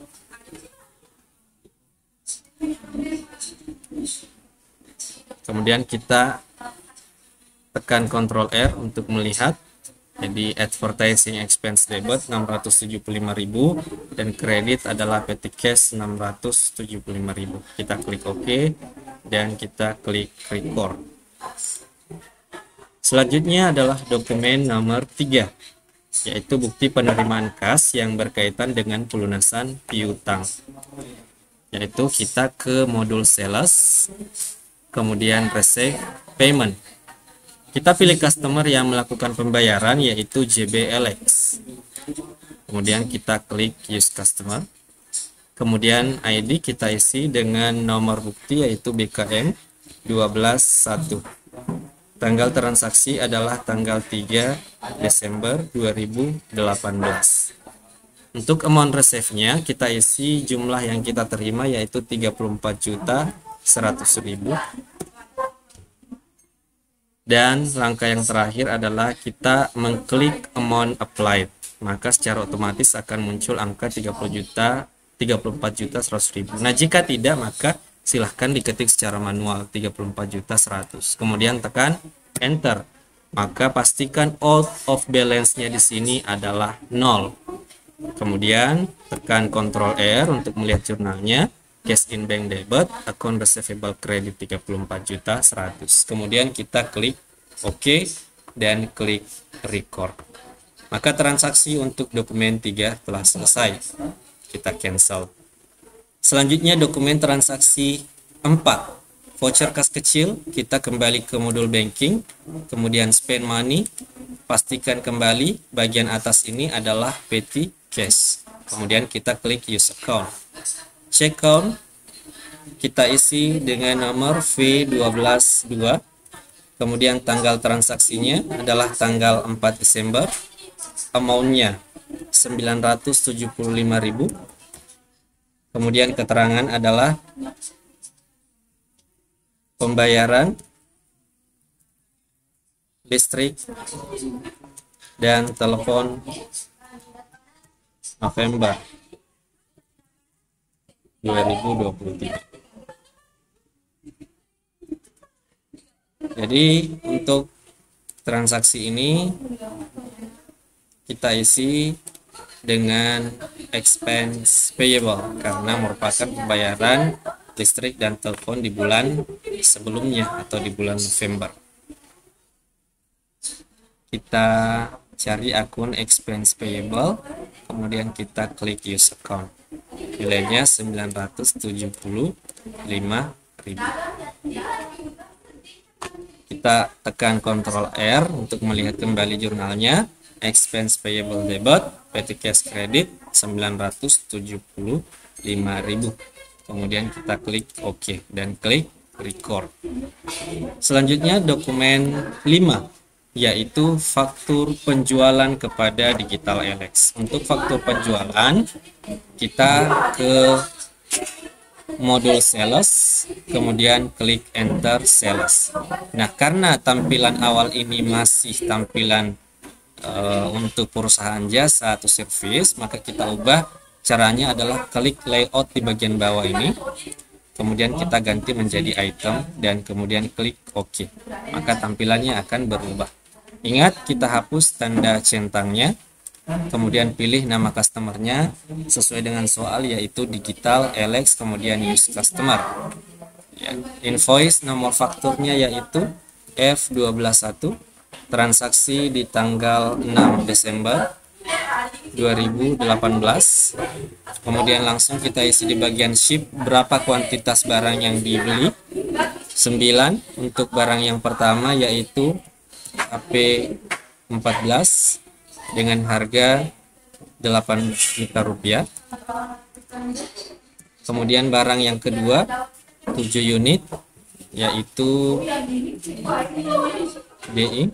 Kemudian kita tekan Ctrl R untuk melihat. Jadi advertising expense debit 675.000 dan kredit adalah petty cash 675.000. Kita klik OK dan kita klik record. Selanjutnya adalah dokumen nomor 3, yaitu bukti penerimaan kas yang berkaitan dengan pelunasan piutang. Yaitu kita ke modul sales, kemudian receive payment. Kita pilih customer yang melakukan pembayaran yaitu JBLX. Kemudian kita klik use customer. Kemudian ID kita isi dengan nomor bukti yaitu BKM 121. Tanggal transaksi adalah tanggal 3 Desember 2018. Untuk amount receive-nya kita isi jumlah yang kita terima yaitu 34.100.000. Dan langkah yang terakhir adalah kita mengklik amount applied. Maka secara otomatis akan muncul angka 34.100.000. Nah, jika tidak maka silahkan diketik secara manual 34.100.000. Kemudian tekan enter. maka pastikan out of balance-nya di sini adalah 0. Kemudian tekan Ctrl R untuk melihat jurnalnya. Cash in bank debit, account receivable credit 34.100.000. Kemudian kita klik OK dan klik record. Maka transaksi untuk dokumen 3 telah selesai. Kita cancel. Selanjutnya dokumen transaksi 4. Voucher kas kecil, kita kembali ke modul banking, kemudian spend money, pastikan kembali bagian atas ini adalah petty cash. Kemudian kita klik use account. Check count kita isi dengan nomor V122. Kemudian tanggal transaksinya adalah tanggal 4 Desember. Amount-nya 975.000. Kemudian keterangan adalah pembayaran listrik dan telepon November 2023. Jadi untuk transaksi ini kita isi dengan expense payable karena merupakan pembayaran listrik dan telepon di bulan sebelumnya atau di bulan November. Kita cari akun expense payable, kemudian kita klik use account. Nilainya 975.000. Kita tekan Ctrl R untuk melihat kembali jurnalnya. Expense payable debit, petty cash credit 975.000. Kemudian kita klik OK dan klik record. Selanjutnya dokumen 5, yaitu faktur penjualan kepada Digital Elex. Untuk faktur penjualan, kita ke modul sales, kemudian klik enter sales. Nah, karena tampilan awal ini masih tampilan untuk perusahaan jasa atau service, maka kita ubah. Caranya adalah klik layout di bagian bawah ini, kemudian kita ganti menjadi item dan kemudian klik OK. Maka tampilannya akan berubah. Ingat, kita hapus tanda centangnya, kemudian pilih nama customernya sesuai dengan soal, yaitu Digital Elex, kemudian use customer. Ya, invoice nomor fakturnya yaitu F121, transaksi di tanggal 6 Desember 2018. Kemudian langsung kita isi di bagian ship berapa kuantitas barang yang dibeli. 9 untuk barang yang pertama yaitu HP 14 dengan harga 8 juta rupiah. Kemudian barang yang kedua 7 unit yaitu DI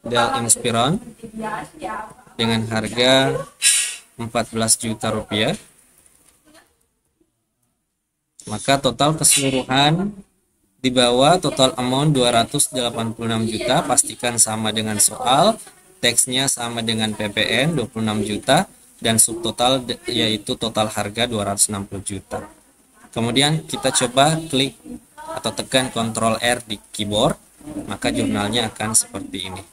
Dell Inspiron dengan harga 14 juta rupiah. Maka total keseluruhan di bawah total amount 286 juta, pastikan sama dengan soal, teksnya sama dengan PPN 26 juta dan subtotal yaitu total harga 260 juta. Kemudian kita coba klik atau tekan Ctrl R di keyboard, maka jurnalnya akan seperti ini.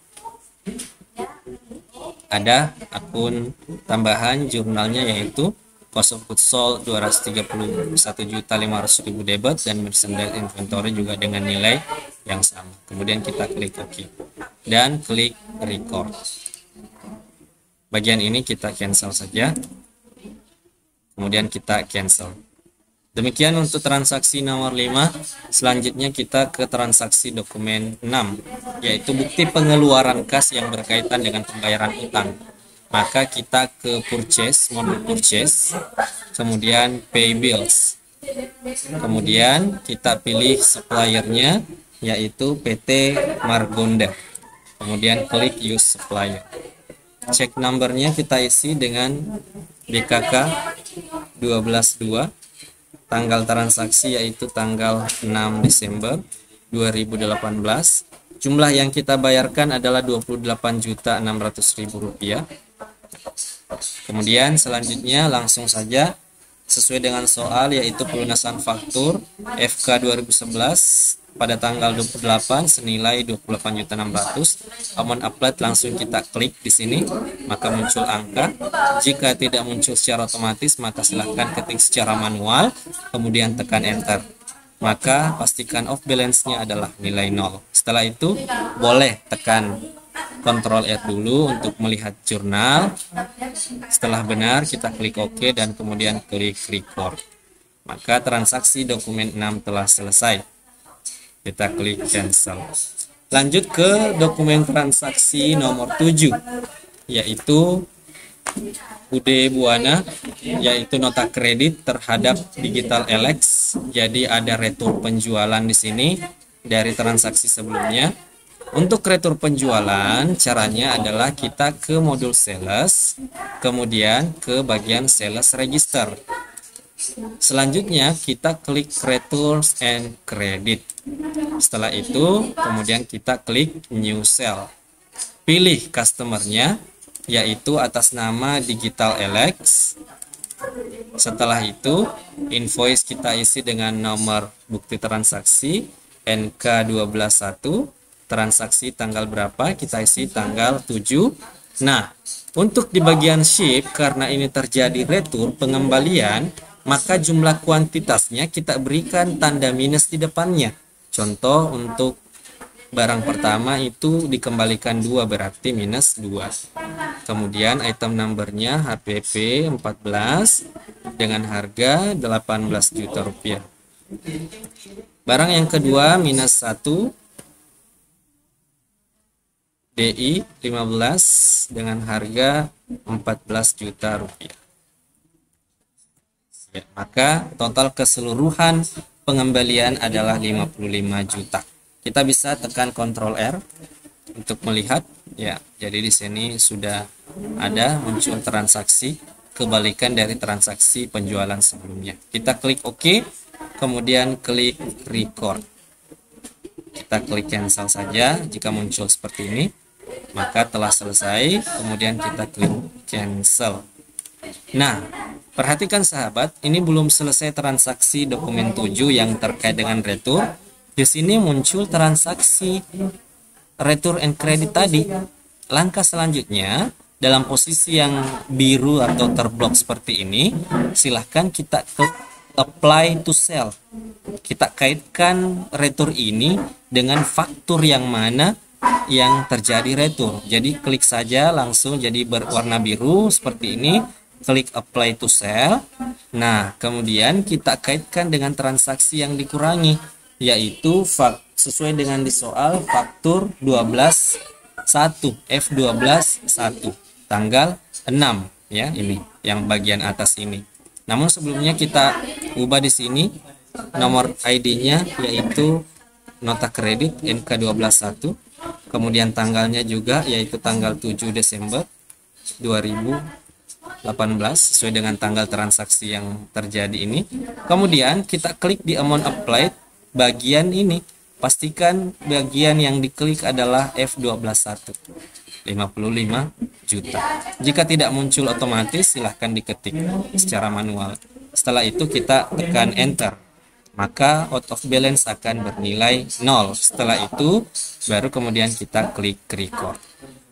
Ada akun tambahan jurnalnya yaitu cost of goods sold 231.500.000 debit dan merchandise inventory juga dengan nilai yang sama. Kemudian kita klik OK dan klik record. Bagian ini kita cancel saja. Kemudian kita cancel. Demikian untuk transaksi nomor 5. Selanjutnya kita ke transaksi dokumen 6, yaitu bukti pengeluaran kas yang berkaitan dengan pembayaran utang. Maka kita ke purchase, modul purchase, kemudian pay bills. Kemudian kita pilih suppliernya yaitu PT Margonda. Kemudian klik use supplier. Check numbernya kita isi dengan BKK 122. Tanggal transaksi yaitu tanggal 6 Desember 2018. Jumlah yang kita bayarkan adalah 28.600.000 rupiah. Kemudian selanjutnya langsung saja sesuai dengan soal, yaitu pelunasan faktur FK 2011 pada tanggal 28 senilai 28.600.000. Amount applied langsung kita klik di sini, maka muncul angka. Jika tidak muncul secara otomatis, maka silahkan ketik secara manual, kemudian tekan enter. Maka pastikan off balance-nya adalah nilai 0. Setelah itu boleh tekan Ctrl R dulu untuk melihat jurnal. Setelah benar, kita klik OK dan kemudian klik record. Maka transaksi dokumen 6 telah selesai. Kita klik cancel. Lanjut ke dokumen transaksi nomor 7, yaitu UD Buana, yaitu nota kredit terhadap Digital Elex. Jadi ada retur penjualan di sini dari transaksi sebelumnya. Untuk retur penjualan, caranya adalah kita ke modul sales, kemudian ke bagian sales register. Selanjutnya kita klik Returns and Credit. Setelah itu kemudian kita klik New Cell. Pilih customernya, yaitu atas nama Digital Elex. Setelah itu invoice kita isi dengan nomor bukti transaksi NK121. Transaksi tanggal berapa, kita isi tanggal 7. Nah, untuk di bagian ship, karena ini terjadi retur pengembalian, maka jumlah kuantitasnya kita berikan tanda minus di depannya. Contoh, untuk barang pertama itu dikembalikan 2, berarti minus 2. Kemudian item numbernya HPP 14 dengan harga 18 juta rupiah. Barang yang kedua minus 1, DI 15 dengan harga 14 juta rupiah. Ya, maka total keseluruhan pengembalian adalah 55 juta. Kita bisa tekan Ctrl R untuk melihat, ya. Jadi di sini sudah ada muncul transaksi kebalikan dari transaksi penjualan sebelumnya. Kita klik OK, kemudian klik record. Kita klik cancel saja jika muncul seperti ini, maka telah selesai. Kemudian kita klik cancel. Nah, perhatikan sahabat, ini belum selesai transaksi dokumen 7 yang terkait dengan retur. Di sini muncul transaksi retur and credit tadi. Langkah selanjutnya, dalam posisi yang biru atau terblok seperti ini, silahkan kita klik apply to sell. Kita kaitkan retur ini dengan faktur yang mana yang terjadi retur. Jadi klik saja langsung jadi berwarna biru seperti ini. Klik apply to sell. Nah, kemudian kita kaitkan dengan transaksi yang dikurangi, yaitu sesuai dengan di soal faktur 12.1 F12.1 tanggal 6, ya, ini yang bagian atas ini. Namun sebelumnya kita ubah di sini nomor ID-nya, yaitu nota kredit NK121, kemudian tanggalnya juga yaitu tanggal 7 Desember 2018 sesuai dengan tanggal transaksi yang terjadi ini. Kemudian kita klik di amount applied bagian ini. Pastikan bagian yang diklik adalah F12.1, 55 juta. Jika tidak muncul otomatis, silahkan diketik secara manual. Setelah itu kita tekan enter, maka out of balance akan bernilai 0. Setelah itu baru kemudian kita klik record.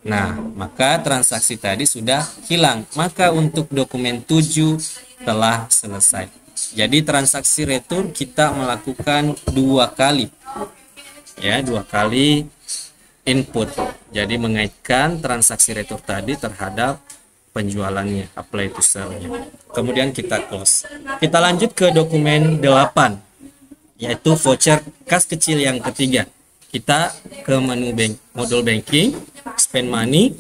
Nah, maka transaksi tadi sudah hilang. Maka untuk dokumen 7 telah selesai. Jadi transaksi retur kita melakukan 2 kali. Ya, 2 kali input. Jadi mengaitkan transaksi retur tadi terhadap penjualannya, apply to sell-nya. Kemudian kita close. Kita lanjut ke dokumen 8, yaitu voucher kas kecil yang ketiga. Kita ke menu modul banking, spend money,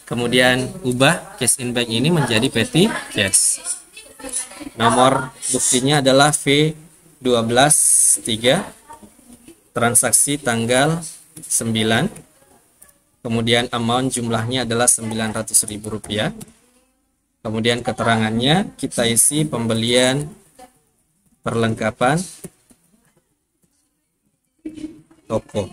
kemudian ubah cash in bank ini menjadi petty cash. Nomor buktinya adalah V12.3, transaksi tanggal 9, kemudian amount jumlahnya adalah Rp900.000. Kemudian keterangannya kita isi pembelian perlengkapan toko.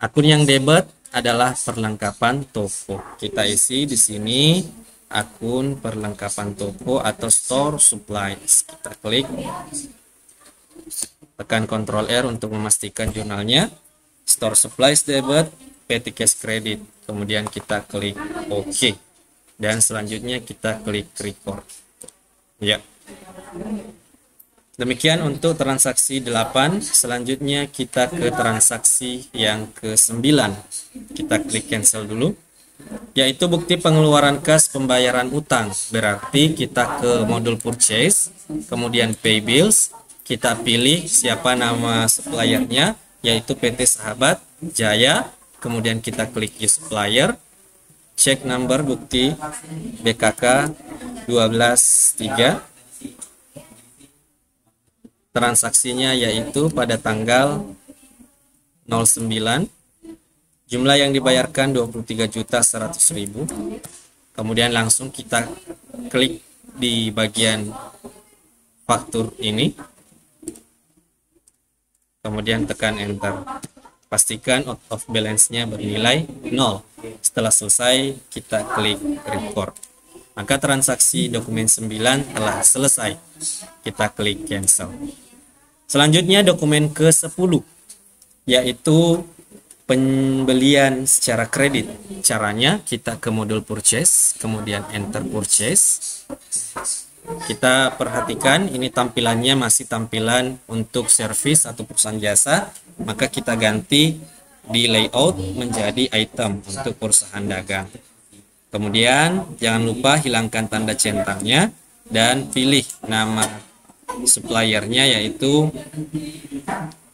Akun yang debit adalah perlengkapan toko. Kita isi di sini akun perlengkapan toko atau store supplies. Kita klik, tekan Ctrl R untuk memastikan jurnalnya. Store supplies debit, petty cash credit. Kemudian kita klik OK. Dan selanjutnya kita klik record. Ya. Demikian untuk transaksi 8. Selanjutnya kita ke transaksi yang ke-9. Kita klik cancel dulu. Yaitu bukti pengeluaran kas pembayaran utang. Berarti kita ke modul purchase, kemudian pay bills, kita pilih siapa nama suppliernya, yaitu PT Sahabat Jaya, kemudian kita klik use supplier, cek number bukti BKK 123, transaksinya yaitu pada tanggal 09, jumlah yang dibayarkan 23.100.000. Kemudian langsung kita klik di bagian faktur ini, kemudian tekan enter. Pastikan out of balance-nya bernilai 0. Setelah selesai kita klik record. Maka transaksi dokumen 9 telah selesai. Kita klik cancel. Selanjutnya dokumen ke-10, yaitu pembelian secara kredit. Caranya kita ke modul purchase, kemudian enter purchase. Kita perhatikan ini tampilannya masih tampilan untuk service atau perusahaan jasa, maka kita ganti di layout menjadi item untuk perusahaan dagang. Kemudian jangan lupa hilangkan tanda centangnya dan pilih nama suppliernya yaitu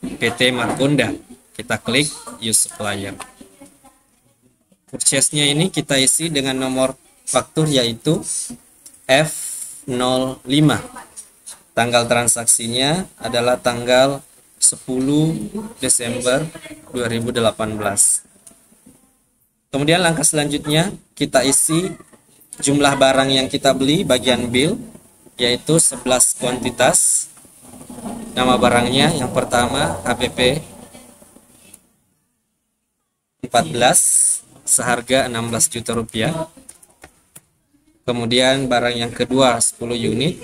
PT Margonda. Kita klik use supplier. Purchase-nya ini kita isi dengan nomor faktur yaitu F05. Tanggal transaksinya adalah tanggal 10 Desember 2018. Kemudian langkah selanjutnya kita isi jumlah barang yang kita beli bagian bill yaitu 11 kuantitas. Nama barangnya yang pertama HPP 14 seharga 16 juta rupiah. Kemudian barang yang kedua 10 unit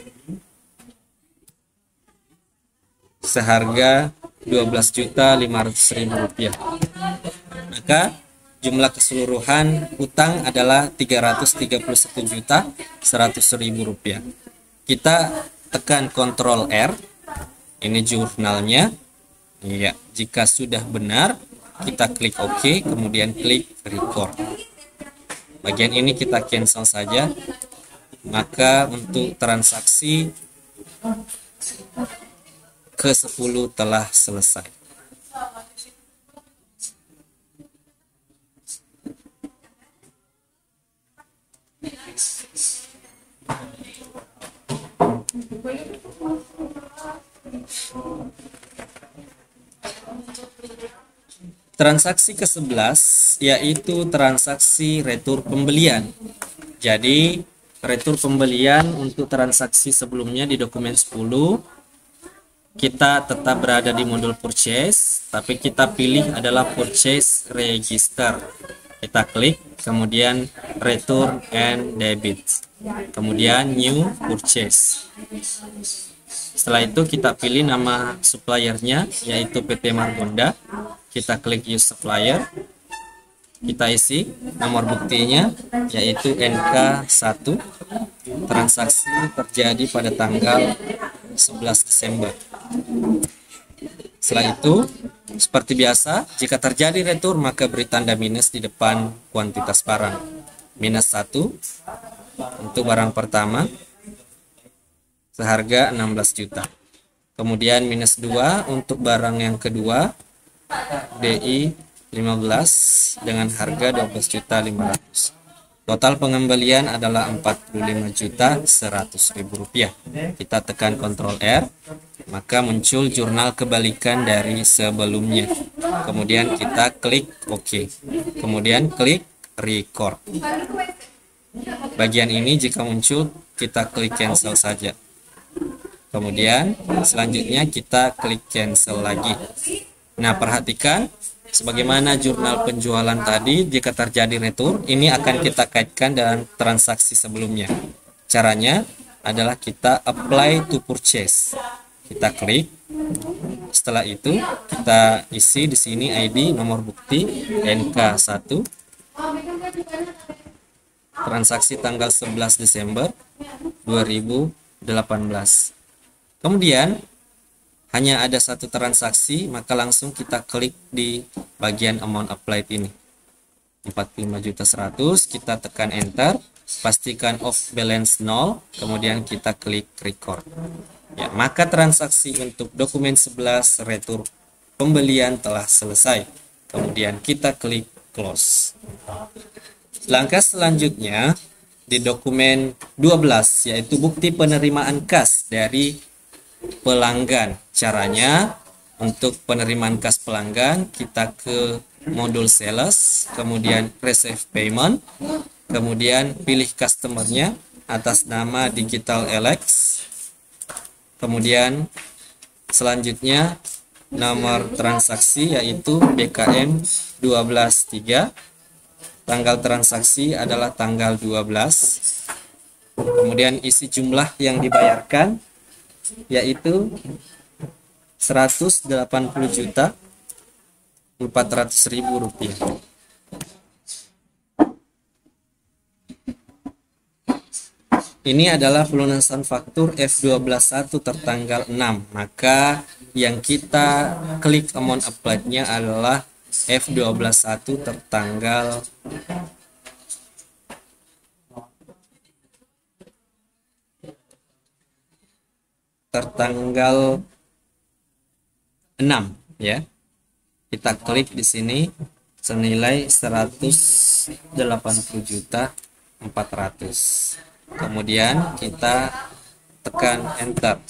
seharga 12.500.000 rupiah. Maka jumlah keseluruhan utang adalah 331.100.000 rupiah. Kita tekan Ctrl R. Ini jurnalnya. Ya, jika sudah benar kita klik OK, kemudian klik record. Bagian ini kita cancel saja. Maka untuk transaksi ke-10 telah selesai. Transaksi ke-11 yaitu transaksi retur pembelian. Jadi retur pembelian untuk transaksi sebelumnya di dokumen 10 kita tetap berada di modul purchase, tapi kita pilih adalah purchase register. Kita klik, kemudian return and debit, kemudian new purchase. Setelah itu kita pilih nama suppliernya yaitu PT Margonda. Kita klik use supplier. Kita isi nomor buktinya yaitu NK1. Transaksi terjadi pada tanggal 11 Desember. Setelah itu seperti biasa, jika terjadi retur maka beri tanda minus di depan kuantitas barang. Minus 1 untuk barang pertama seharga 16 juta. Kemudian minus 2 untuk barang yang kedua DI 15 dengan harga 12.500. Total pengembalian adalah 45.100.000 rupiah. Kita tekan Ctrl R, maka muncul jurnal kebalikan dari sebelumnya. Kemudian kita klik OK. Kemudian klik record. Bagian ini jika muncul kita klik cancel saja. Kemudian selanjutnya kita klik cancel lagi. Nah, perhatikan Sebagaimana jurnal penjualan tadi, jika terjadi retur, ini akan kita kaitkan dengan transaksi sebelumnya. Caranya adalah kita apply to purchase. Kita klik. Setelah itu, kita isi di sini ID, nomor bukti, NK1. Transaksi tanggal 11 Desember 2018. Kemudian, hanya ada satu transaksi, maka langsung kita klik di bagian amount applied ini. 45.100.000, kita tekan enter, pastikan off balance 0, kemudian kita klik record. Ya, maka transaksi untuk dokumen 11 retur pembelian telah selesai. Kemudian kita klik close. Langkah selanjutnya di dokumen 12, yaitu bukti penerimaan kas dari pelanggan. Caranya untuk penerimaan kas pelanggan, kita ke modul sales, kemudian receive payment, kemudian pilih customernya atas nama Digital Alex, kemudian selanjutnya nomor transaksi yaitu BKM 123, tanggal transaksi adalah tanggal 12, kemudian isi jumlah yang dibayarkan yaitu 180.400.000 rupiah. Ini adalah pelunasan faktur F121 tertanggal 6. Maka yang kita klik amount applied-nya adalah F121 tertanggal 6 ya. Kita klik di sini senilai 180.400.000. Kemudian kita tekan enter.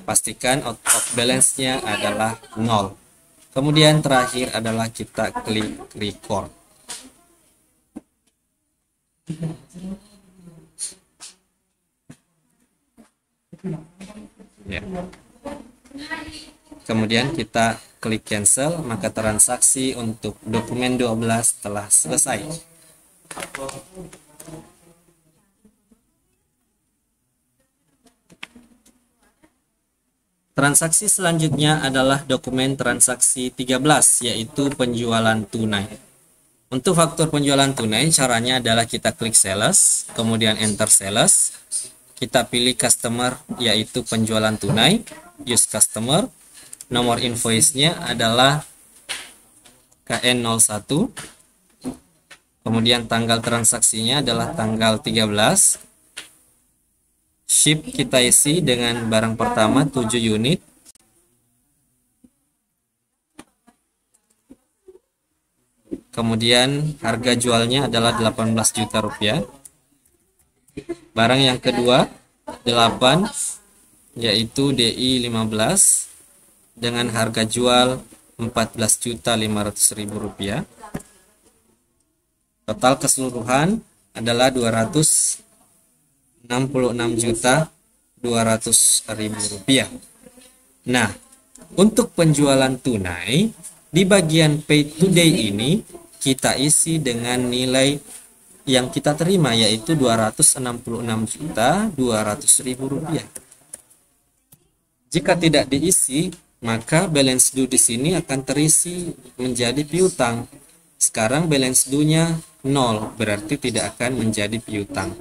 Pastikan out of balance-nya adalah 0. Kemudian terakhir adalah kita klik record. Ya. Kemudian kita klik cancel, maka transaksi untuk dokumen 12 telah selesai. Transaksi selanjutnya adalah dokumen transaksi 13, yaitu penjualan tunai. Untuk faktur penjualan tunai, caranya adalah kita klik sales, kemudian enter sales, kita pilih customer yaitu penjualan tunai, use customer, nomor invoice-nya adalah KN01, kemudian tanggal transaksinya adalah tanggal 13, ship kita isi dengan barang pertama 7 unit, kemudian harga jualnya adalah 18 juta rupiah. Barang yang kedua 8, yaitu DI 15 dengan harga jual 14.500.000 rupiah. Total keseluruhan adalah 266.200.000 rupiah. Nah, untuk penjualan tunai di bagian pay today ini kita isi dengan nilai yang kita terima yaitu 266.200.000 rupiah. Jika tidak diisi, maka balance due di sini akan terisi menjadi piutang. Sekarang balance due-nya 0, berarti tidak akan menjadi piutang.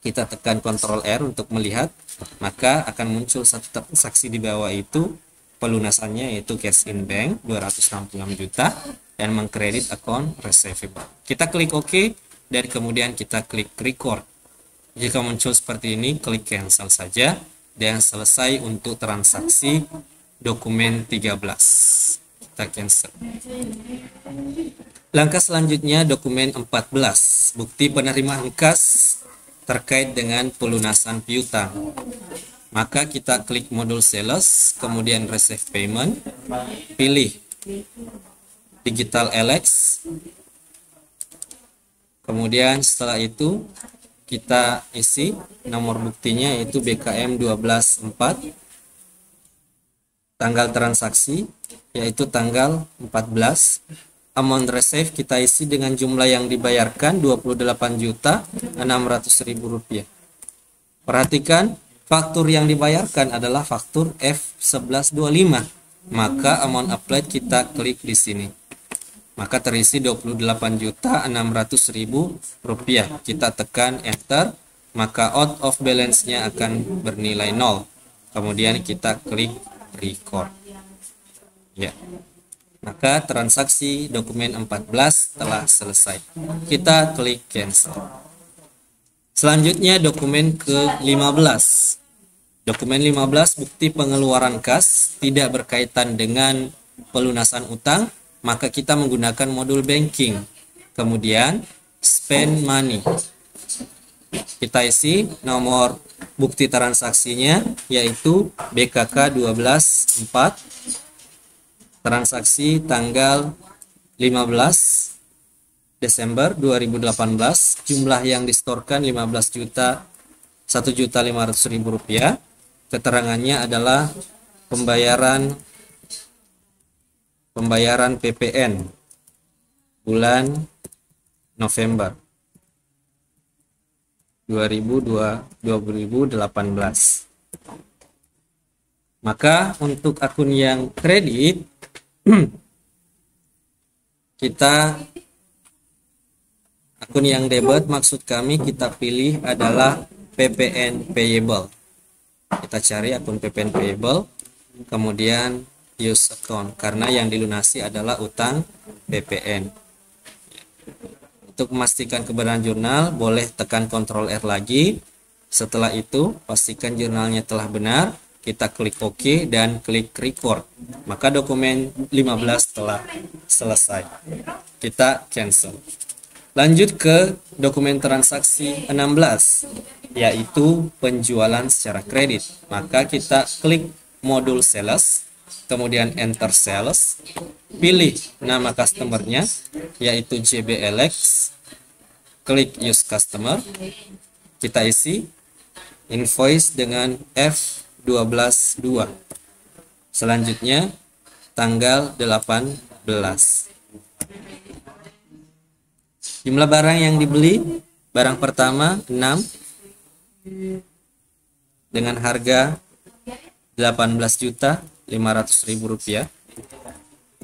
Kita tekan Ctrl R untuk melihat, maka akan muncul satu transaksi di bawah itu, pelunasannya yaitu cash in bank 266 juta dan mengkredit account receivable. Kita klik OK dan kemudian kita klik record. Jika muncul seperti ini, klik cancel saja dan selesai untuk transaksi dokumen 13. Kita cancel. Langkah selanjutnya dokumen 14, bukti penerimaan kas terkait dengan pelunasan piutang. Maka kita klik modul sales, kemudian receive payment, pilih Digital Alex, kemudian setelah itu kita isi nomor buktinya yaitu BKM 124, tanggal transaksi, yaitu tanggal 14. Amount receive kita isi dengan jumlah yang dibayarkan 28.600.000 rupiah. Perhatikan, faktur yang dibayarkan adalah faktur F1125. Maka amount applied kita klik di sini. Maka terisi 28.600.000 rupiah. Kita tekan enter, maka out of balance-nya akan bernilai 0. Kemudian kita klik record. Ya. Maka transaksi dokumen 14 telah selesai. Kita klik cancel. Selanjutnya dokumen ke-15. Dokumen 15 bukti pengeluaran kas tidak berkaitan dengan pelunasan utang, maka kita menggunakan modul banking. Kemudian spend money. Kita isi nomor bukti transaksinya yaitu BKK 124, transaksi tanggal 15 Desember 2018, jumlah yang distorkan 1.500.000 rupiah. Keterangannya adalah pembayaran PPN bulan November 2018. Maka untuk akun yang kredit akun yang debit maksud kami kita pilih adalah PPN payable. Kita cari akun PPN payable, kemudian use account karena yang dilunasi adalah utang PPN. Untuk memastikan kebenaran jurnal boleh tekan Ctrl R lagi. Setelah itu pastikan jurnalnya telah benar. Kita klik OK dan klik record. Maka dokumen 15 telah selesai. Kita cancel. Lanjut ke dokumen transaksi 16, yaitu penjualan secara kredit. Maka kita klik modul sales, kemudian enter sales, pilih nama customernya, yaitu JBLX, klik use customer, kita isi invoice dengan F122. Selanjutnya tanggal 18. Jumlah barang yang dibeli, barang pertama 6 dengan harga 18.500.000 rupiah.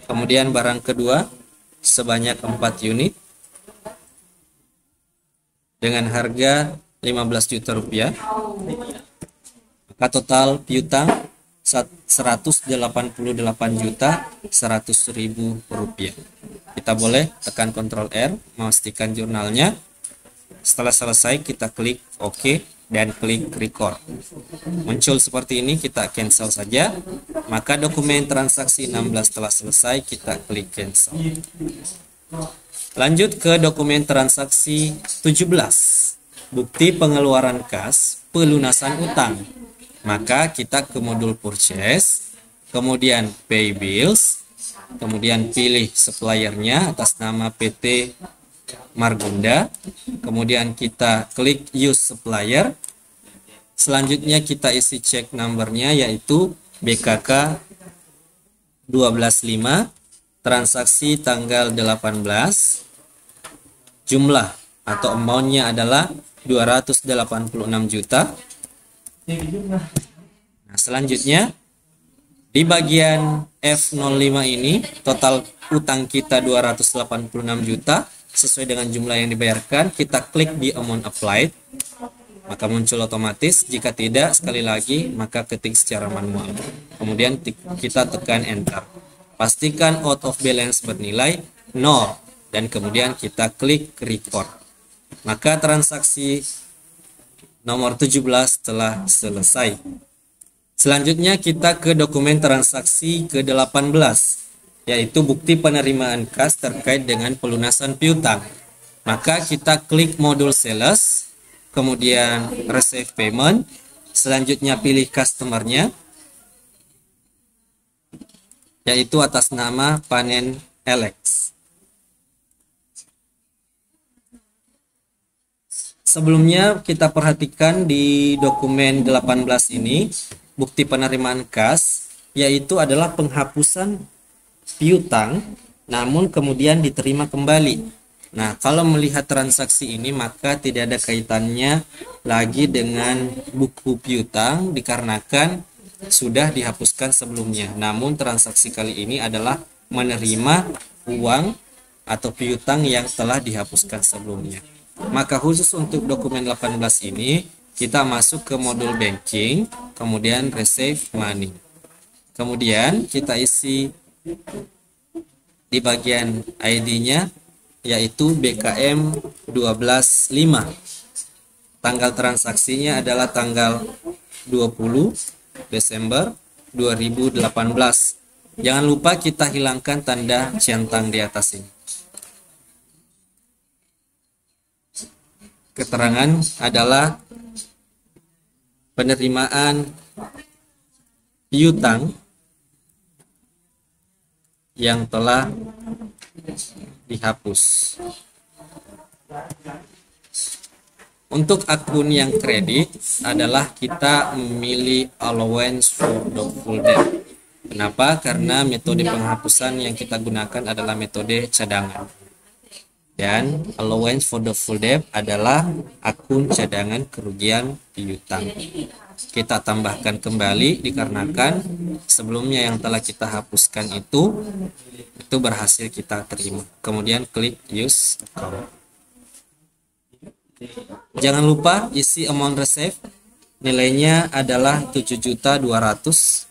Kemudian barang kedua sebanyak 4 unit dengan harga 15 juta rupiah. Maka total piutang 188.100.000 rupiah. Kita boleh tekan Ctrl R memastikan jurnalnya. Setelah selesai kita klik OK dan klik record. Muncul seperti ini, kita cancel saja. Maka dokumen transaksi 16 telah selesai, kita klik cancel. Lanjut ke dokumen transaksi 17. Bukti pengeluaran kas pelunasan utang. Maka kita ke modul purchase, kemudian pay bills, kemudian pilih suppliernya atas nama PT Margonda, kemudian kita klik use supplier. Selanjutnya kita isi check numbernya yaitu BKK 125, transaksi tanggal 18, jumlah atau amountnya adalah 286 juta. Nah, selanjutnya di bagian F05 ini total utang kita 286 juta sesuai dengan jumlah yang dibayarkan. Kita klik di amount applied, maka muncul otomatis. Jika tidak, sekali lagi maka ketik secara manual, kemudian kita tekan enter. Pastikan out of balance bernilai 0 dan kemudian kita klik record. Maka transaksi nomor 17 telah selesai. Selanjutnya kita ke dokumen transaksi ke-18, yaitu bukti penerimaan kas terkait dengan pelunasan piutang. Maka kita klik modul sales, kemudian receive payment, selanjutnya pilih customernya, yaitu atas nama Panen Alex. Sebelumnya kita perhatikan di dokumen 18 ini bukti penerimaan kas yaitu adalah penghapusan piutang namun kemudian diterima kembali. Nah, kalau melihat transaksi ini maka tidak ada kaitannya lagi dengan buku piutang dikarenakan sudah dihapuskan sebelumnya. Namun transaksi kali ini adalah menerima uang atau piutang yang telah dihapuskan sebelumnya. Maka khusus untuk dokumen 18 ini kita masuk ke modul banking, kemudian receive money. Kemudian kita isi di bagian ID-nya yaitu BKM 125. Tanggal transaksinya adalah tanggal 20 Desember 2018. Jangan lupa kita hilangkan tanda centang di atas ini. Keterangan adalah penerimaan piutang yang telah dihapus. Untuk akun yang kredit adalah kita memilih allowance for the full debt. Kenapa? Karena metode penghapusan yang kita gunakan adalah metode cadangan. Dan allowance for the full debt adalah akun cadangan kerugian piutang. Kita tambahkan kembali dikarenakan sebelumnya yang telah kita hapuskan itu berhasil kita terima. Kemudian klik use account. Jangan lupa isi amount receive, nilainya adalah 7.200.000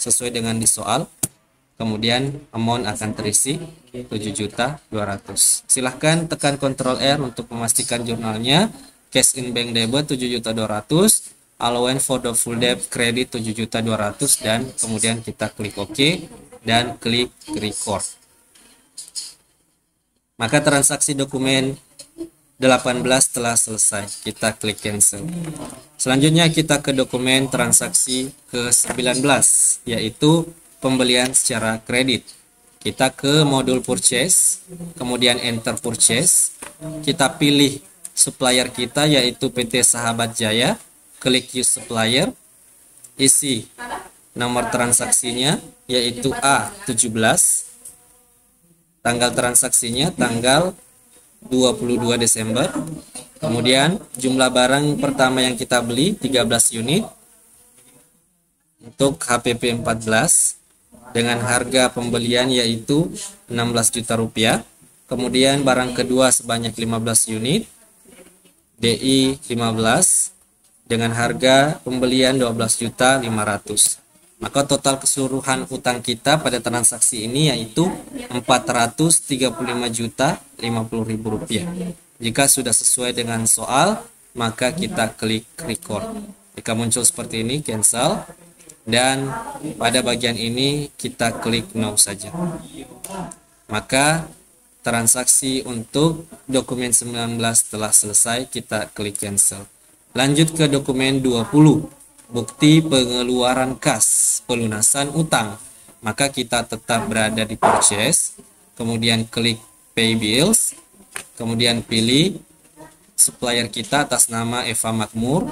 sesuai dengan di soal. Kemudian amount akan terisi 7.200.000. Silahkan tekan Ctrl R untuk memastikan jurnalnya. Cash in bank debit 7.200.000, allowance for the full debt credit 7.200.000, dan kemudian kita klik OK dan klik record. Maka transaksi dokumen 18 telah selesai. Kita klik cancel. Selanjutnya kita ke dokumen transaksi ke-19, yaitu pembelian secara kredit. Kita ke modul purchase, kemudian enter purchase. Kita pilih supplier kita yaitu PT Sahabat Jaya. Klik use supplier. Isi nomor transaksinya yaitu A17. Tanggal transaksinya tanggal 22 Desember. Kemudian jumlah barang pertama yang kita beli 13 unit untuk HPP 14 dengan harga pembelian yaitu 16 juta rupiah. Kemudian barang kedua sebanyak 15 unit DI 15 dengan harga pembelian 12.500.000. Maka total keseluruhan utang kita pada transaksi ini yaitu 435.050.000 rupiah. Jika sudah sesuai dengan soal, maka kita klik record. Jika muncul seperti ini, cancel. Dan pada bagian ini kita klik no saja. Maka transaksi untuk dokumen 19 telah selesai, kita klik cancel. Lanjut ke dokumen 20. Bukti pengeluaran kas pelunasan utang. Maka kita tetap berada di purchase, kemudian klik pay bills, kemudian pilih supplier kita atas nama Eva Makmur,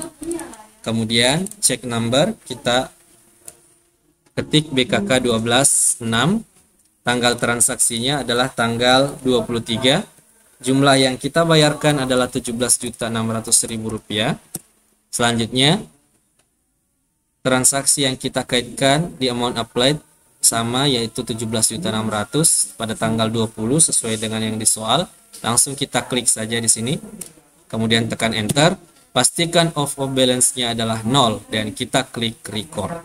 kemudian check number kita ketik BKK 126, tanggal transaksinya adalah tanggal 23, jumlah yang kita bayarkan adalah 17.600.000 rupiah. Selanjutnya transaksi yang kita kaitkan di amount applied sama yaitu 17.600.000 pada tanggal 20 sesuai dengan yang di soal. Langsung kita klik saja di sini. Kemudian tekan enter. Pastikan off balance-nya adalah 0 dan kita klik record.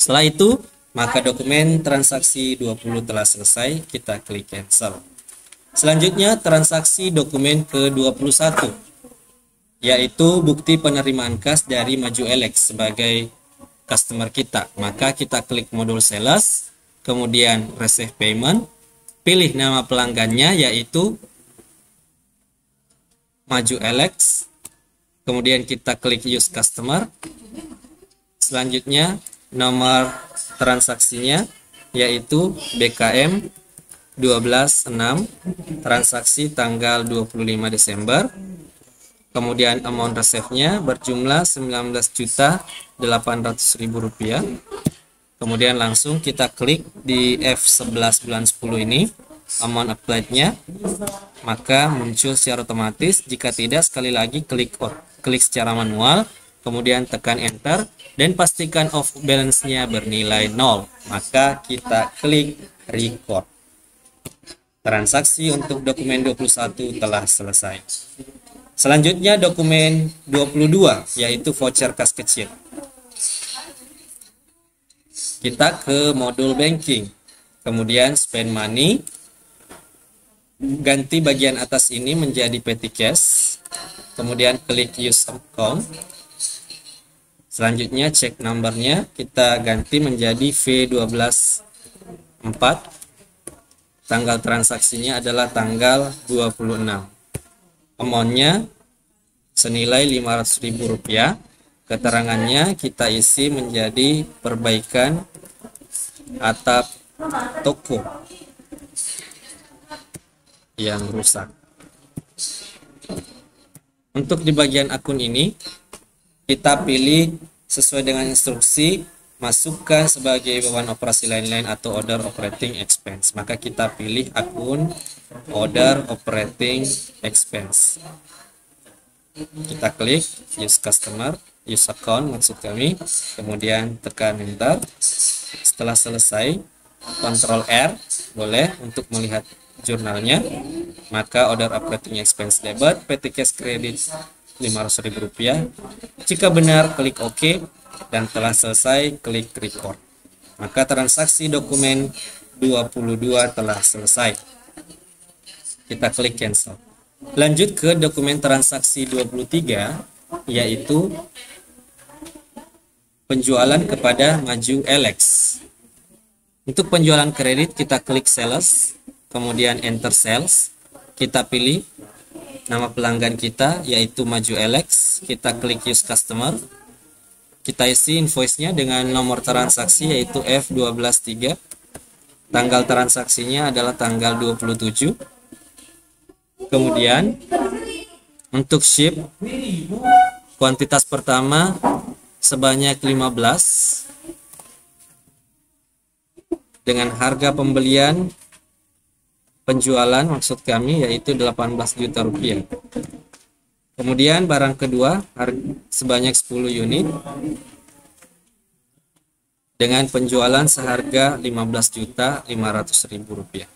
Setelah itu, maka dokumen transaksi 20 telah selesai, kita klik cancel. Selanjutnya transaksi dokumen ke-21 yaitu bukti penerimaan kas dari Maju Elex sebagai customer kita. Maka kita klik modul sales, kemudian receive payment, pilih nama pelanggannya yaitu Maju Elex, kemudian kita klik use customer. Selanjutnya nomor transaksinya yaitu BKM 126, transaksi tanggal 25 Desember. Kemudian amount receive-nya berjumlah 19.800.000 rupiah. Kemudian langsung kita klik di F11 bulan 10 ini, amount applied-nya, maka muncul secara otomatis. Jika tidak, sekali lagi klik secara manual, kemudian tekan enter, dan pastikan off balance-nya bernilai 0. Maka kita klik record. Transaksi untuk dokumen 21 telah selesai. Selanjutnya dokumen 22, yaitu voucher kas kecil. Kita ke modul banking, kemudian spend money, ganti bagian atas ini menjadi petty cash, kemudian klik use account. Selanjutnya cek numbernya, kita ganti menjadi V124. Tanggal transaksinya adalah tanggal 26. Amountnya senilai Rp500.000. Keterangannya kita isi menjadi perbaikan atap toko yang rusak. Untuk di bagian akun ini, kita pilih sesuai dengan instruksi, masukkan sebagai beban operasi lain-lain atau order operating expense. Maka kita pilih akun order operating expense. Kita klik use customer, use account maksud kami, kemudian tekan enter. Setelah selesai, Ctrl R boleh untuk melihat jurnalnya. Maka order operating expense debit, petty cash credit Rp500.000. Jika benar, klik OK, dan telah selesai, klik record. Maka transaksi dokumen 22 telah selesai. Kita klik cancel. Lanjut ke dokumen transaksi 23, yaitu penjualan kepada Maju Alex. Untuk penjualan kredit, kita klik sales, kemudian enter sales. Kita pilih nama pelanggan kita, yaitu Maju Alex. Kita klik use customer. Kita isi invoice-nya dengan nomor transaksi, yaitu F123. Tanggal transaksinya adalah tanggal 27. Kemudian untuk ship, kuantitas pertama sebanyak 15 dengan harga pembelian penjualan maksud kami yaitu Rp18 juta. Kemudian barang kedua sebanyak 10 unit dengan penjualan seharga Rp15.500.000.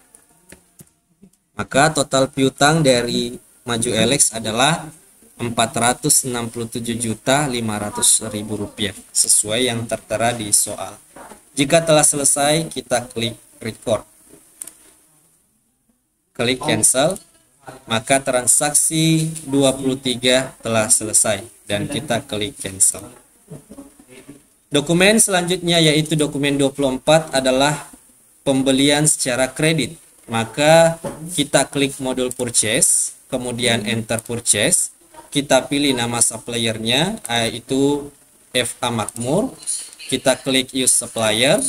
Maka total piutang dari Maju Alex adalah Rp467.500.000 sesuai yang tertera di soal. Jika telah selesai, kita klik record. Klik cancel, maka transaksi 23 telah selesai dan kita klik cancel. Dokumen selanjutnya yaitu dokumen 24 adalah pembelian secara kredit. Maka kita klik modul purchase, kemudian enter purchase. Kita pilih nama suppliernya yaitu FA Makmur. Kita klik use supplier,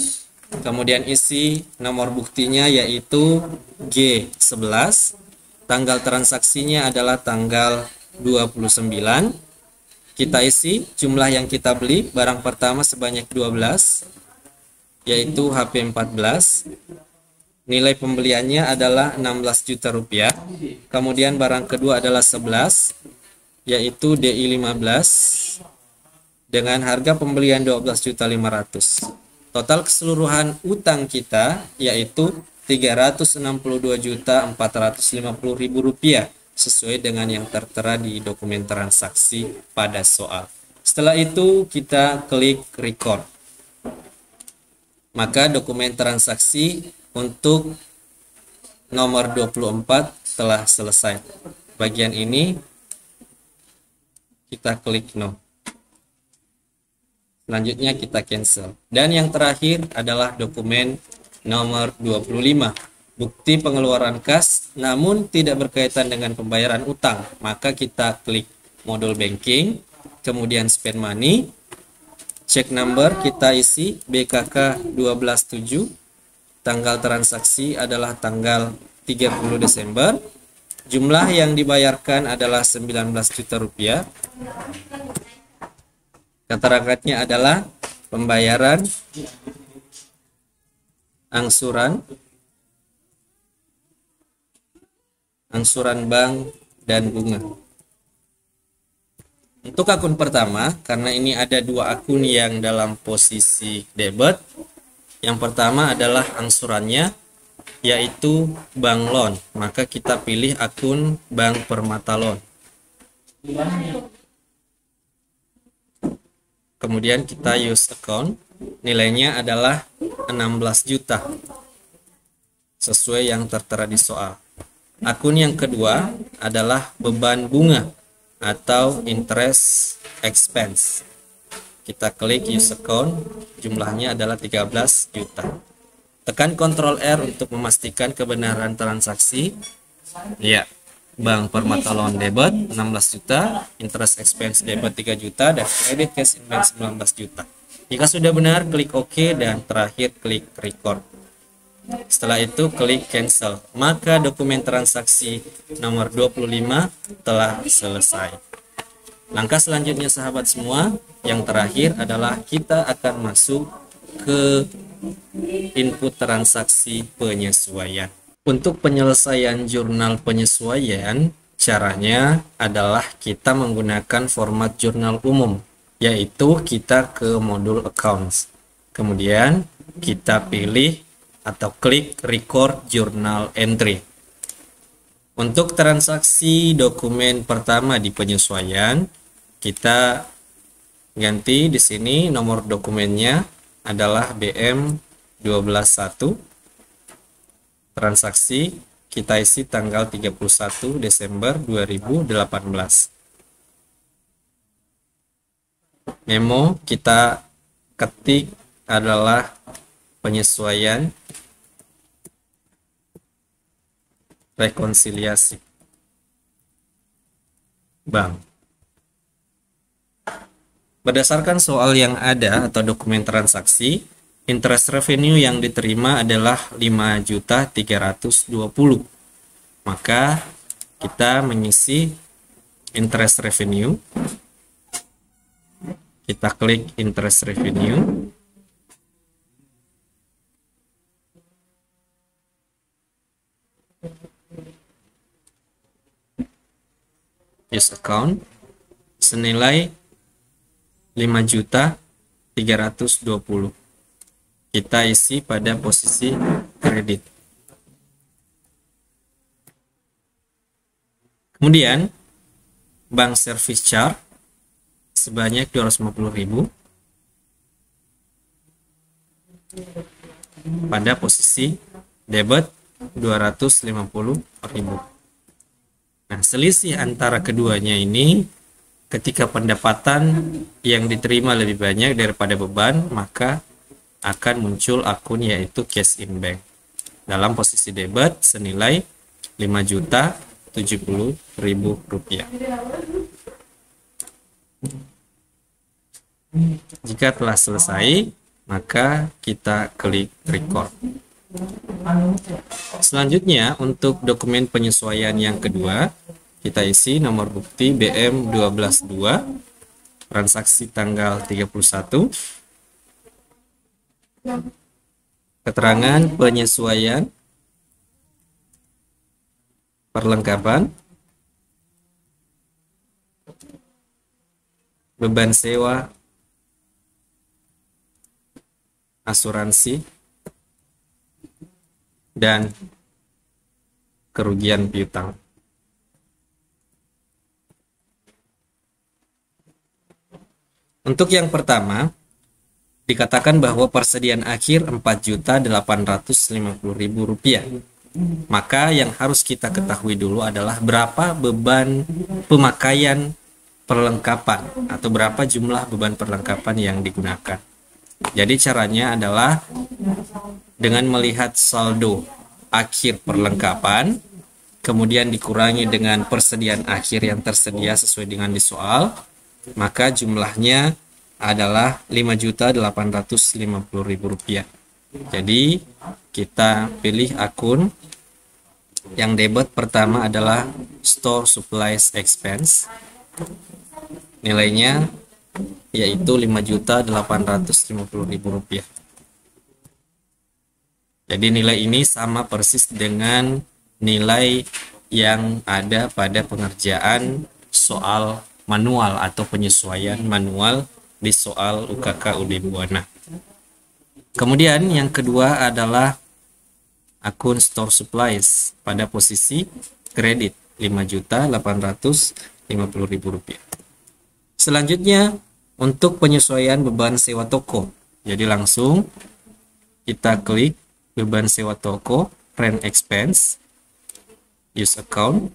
kemudian isi nomor buktinya yaitu G11. Tanggal transaksinya adalah tanggal 29. Kita isi jumlah yang kita beli. Barang pertama sebanyak 12 yaitu HP 14. Nilai pembeliannya adalah Rp16 juta. Kemudian barang kedua adalah 11 yaitu DI 15 dengan harga pembelian Rp12.500.000. Total keseluruhan utang kita yaitu Rp362.450.000 sesuai dengan yang tertera di dokumen transaksi pada soal. Setelah itu kita klik record. Maka dokumen transaksi untuk nomor 24 telah selesai. Bagian ini kita klik no. Selanjutnya kita cancel. Dan yang terakhir adalah dokumen nomor 25. Bukti pengeluaran kas namun tidak berkaitan dengan pembayaran utang. Maka kita klik modul banking, kemudian spend money. Check number kita isi BKK 127. Tanggal transaksi adalah tanggal 30 Desember. Jumlah yang dibayarkan adalah Rp19 juta. Keterangannya adalah pembayaran angsuran, angsuran bank, dan bunga. Untuk akun pertama, karena ini ada dua akun yang dalam posisi debit, yang pertama adalah angsurannya, yaitu bank loan. Maka kita pilih akun Bank Permata Loan. Kemudian kita use account, nilainya adalah 16 juta, sesuai yang tertera di soal. Akun yang kedua adalah beban bunga atau interest expense. Kita klik use account, jumlahnya adalah 13 juta. Tekan Ctrl R untuk memastikan kebenaran transaksi. Ya, Bank Permata Loan debit 16 juta, interest expense debit 3 juta, dan credit cash in bank 19 juta. Jika sudah benar, klik OK, dan terakhir klik record. Setelah itu klik cancel, maka dokumen transaksi nomor 25 telah selesai. Langkah selanjutnya sahabat semua, yang terakhir adalah kita akan masuk ke input transaksi penyesuaian. Untuk penyelesaian jurnal penyesuaian, caranya adalah kita menggunakan format jurnal umum, yaitu kita ke modul accounts. Kemudian kita pilih atau klik record journal entry. Untuk transaksi dokumen pertama di penyesuaian, kita ganti di sini nomor dokumennya adalah BM121. Transaksi kita isi tanggal 31 Desember 2018. Memo kita ketik adalah penyesuaian rekonsiliasi bank. Berdasarkan soal yang ada atau dokumen transaksi, interest revenue yang diterima adalah 5.320. Maka kita mengisi interest revenue. Kita klik interest revenue. Use account senilai 5.320. Kita isi pada posisi kredit. Kemudian bank service charge sebanyak 250.000 pada posisi debit 250.000. Nah, selisih antara keduanya ini, ketika pendapatan yang diterima lebih banyak daripada beban, maka akan muncul akun yaitu cash in bank dalam posisi debit senilai 5.070.000 rupiah. Jika telah selesai, maka kita klik record. Selanjutnya, untuk dokumen penyesuaian yang kedua, kita isi nomor bukti BM122, transaksi tanggal 31, keterangan penyesuaian, perlengkapan, beban sewa, asuransi, dan kerugian piutang. Untuk yang pertama, dikatakan bahwa persediaan akhir Rp4.850.000. Maka yang harus kita ketahui dulu adalah berapa beban pemakaian perlengkapan atau berapa jumlah beban perlengkapan yang digunakan. Jadi caranya adalah dengan melihat saldo akhir perlengkapan, kemudian dikurangi dengan persediaan akhir yang tersedia sesuai dengan di soal, maka jumlahnya adalah Rp5.850.000. Jadi kita pilih akun yang debit pertama adalah store supplies expense, nilainya yaitu Rp5.850.000. Jadi nilai ini sama persis dengan nilai yang ada pada pengerjaan soal manual atau penyesuaian manual di soal UKK UD Buana. Kemudian yang kedua adalah akun store supplies pada posisi kredit Rp5.850.000. Selanjutnya untuk penyesuaian beban sewa toko. Jadi langsung kita klik beban sewa toko, rent expense, use account,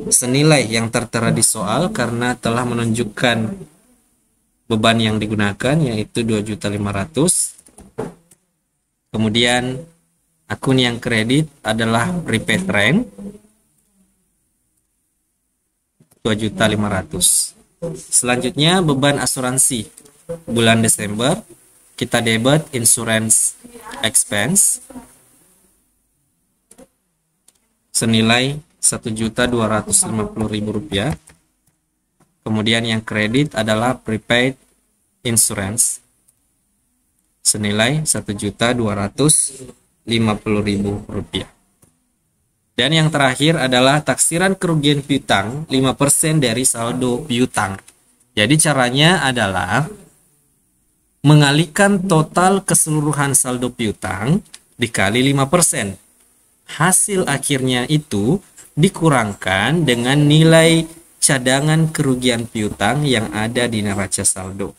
senilai yang tertera di soal karena telah menunjukkan beban yang digunakan yaitu 2.500.000. Kemudian akun yang kredit adalah prepaid rent 2.500.000. Selanjutnya beban asuransi bulan Desember kita debit insurance expense senilai Rp1.250.000. Kemudian yang kredit adalah prepaid insurance senilai Rp1.250.000. Dan yang terakhir adalah taksiran kerugian piutang 5% dari saldo piutang. Jadi caranya adalah mengalihkan total keseluruhan saldo piutang dikali 5%. Hasil akhirnya itu dikurangkan dengan nilai cadangan kerugian piutang yang ada di neraca saldo.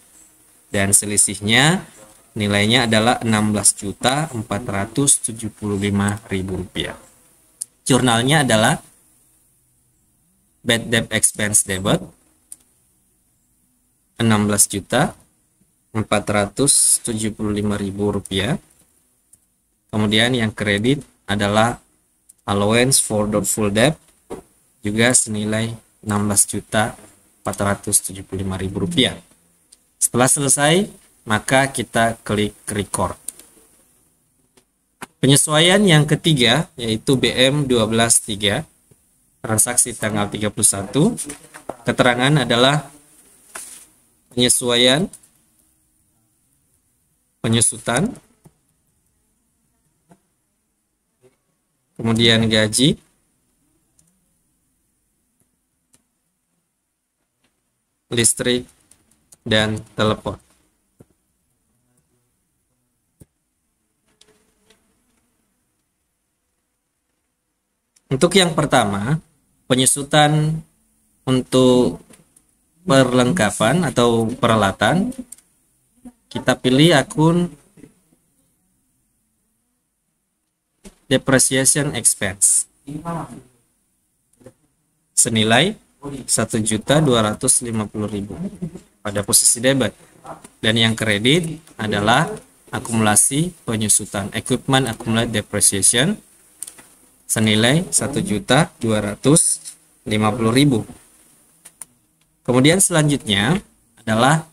Dan selisihnya nilainya adalah Rp16.475.000. Jurnalnya adalah bad debt expense debit Rp16.475.000. Kemudian yang kredit adalah allowance for doubtful debt juga senilai Rp16.475.000. Setelah selesai, maka kita klik record. Penyesuaian yang ketiga yaitu BM 12.3, transaksi tanggal 31. Keterangan adalah penyesuaian, penyusutan, kemudian gaji, listrik, dan telepon. Untuk yang pertama, penyusutan untuk perlengkapan atau peralatan, kita pilih akun depreciation expense senilai Rp1.250.000 pada posisi debit. Dan yang kredit adalah akumulasi penyusutan equipment accumulated depreciation senilai Rp1.250.000. Kemudian selanjutnya adalah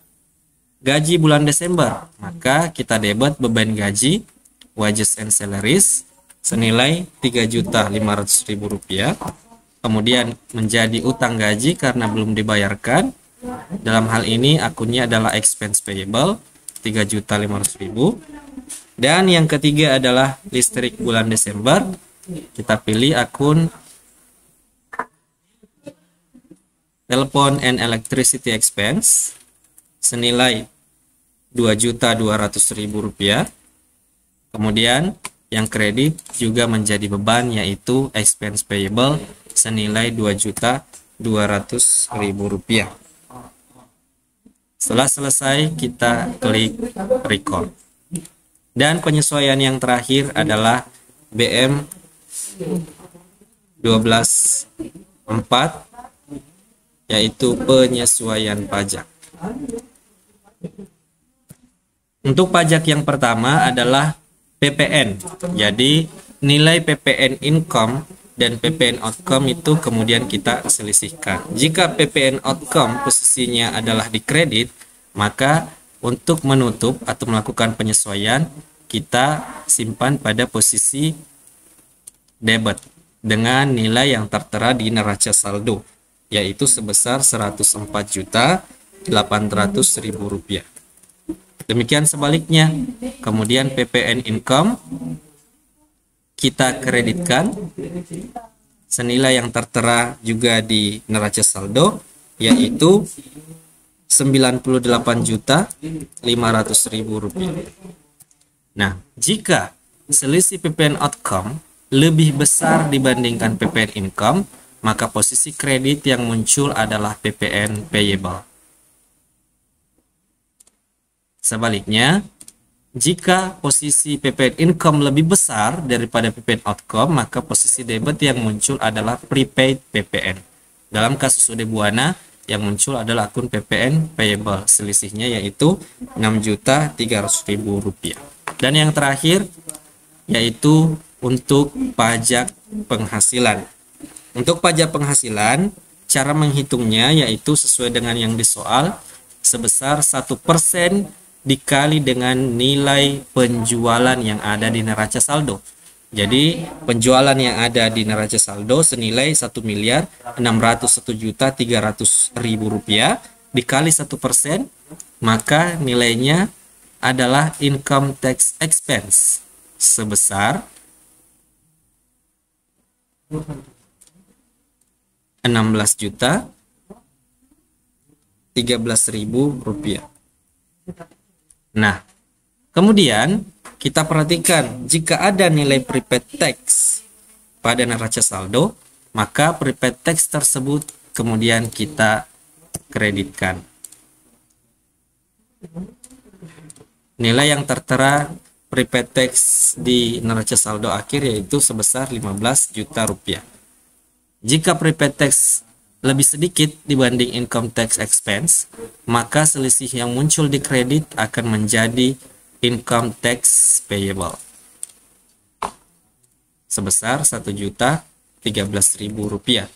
gaji bulan Desember. Maka kita debit beban gaji wages and salaries senilai Rp3.500.000. Kemudian menjadi utang gaji karena belum dibayarkan. Dalam hal ini akunnya adalah expense payable Rp3.500.000. Dan yang ketiga adalah listrik bulan Desember. Kita pilih akun telepon and electricity expense senilai Rp2.200.000. Kemudian yang kredit juga menjadi beban yaitu expense payable senilai Rp2.200.000. Setelah selesai kita klik record. Dan penyesuaian yang terakhir adalah BM 12.4 yaitu penyesuaian pajak. Untuk pajak yang pertama adalah PPN. Jadi nilai PPN income dan PPN outcome itu kemudian kita selisihkan. Jika PPN outcome posisinya adalah di kredit, maka untuk menutup atau melakukan penyesuaian kita simpan pada posisi debit dengan nilai yang tertera di neraca saldo yaitu sebesar Rp104.800.000. Demikian sebaliknya. Kemudian PPN income kita kreditkan senilai yang tertera juga di neraca saldo, yaitu Rp98.500.000. Nah, jika selisih PPN outcome lebih besar dibandingkan PPN income, maka posisi kredit yang muncul adalah PPN payable. Sebaliknya, jika posisi PPN income lebih besar daripada PPN outcome, maka posisi debit yang muncul adalah prepaid PPN. Dalam kasus UD Buana, yang muncul adalah akun PPN payable, selisihnya yaitu Rp6.300.000. Dan yang terakhir yaitu untuk pajak penghasilan. Untuk pajak penghasilan, cara menghitungnya yaitu sesuai dengan yang di soal, sebesar 1% dikali dengan nilai penjualan yang ada di neraca saldo. Jadi penjualan yang ada di neraca saldo senilai Rp1.601.300.000 dikali 1%, maka nilainya adalah income tax expense sebesar Rp16.013.000. Nah, kemudian kita perhatikan jika ada nilai prepaid tax pada neraca saldo, maka prepaid tax tersebut kemudian kita kreditkan. Nilai yang tertera prepaid tax di neraca saldo akhir yaitu sebesar Rp15 juta. Jika prepaid tax lebih sedikit dibanding income tax expense, maka selisih yang muncul di kredit akan menjadi income tax payable sebesar Rp1.013.000.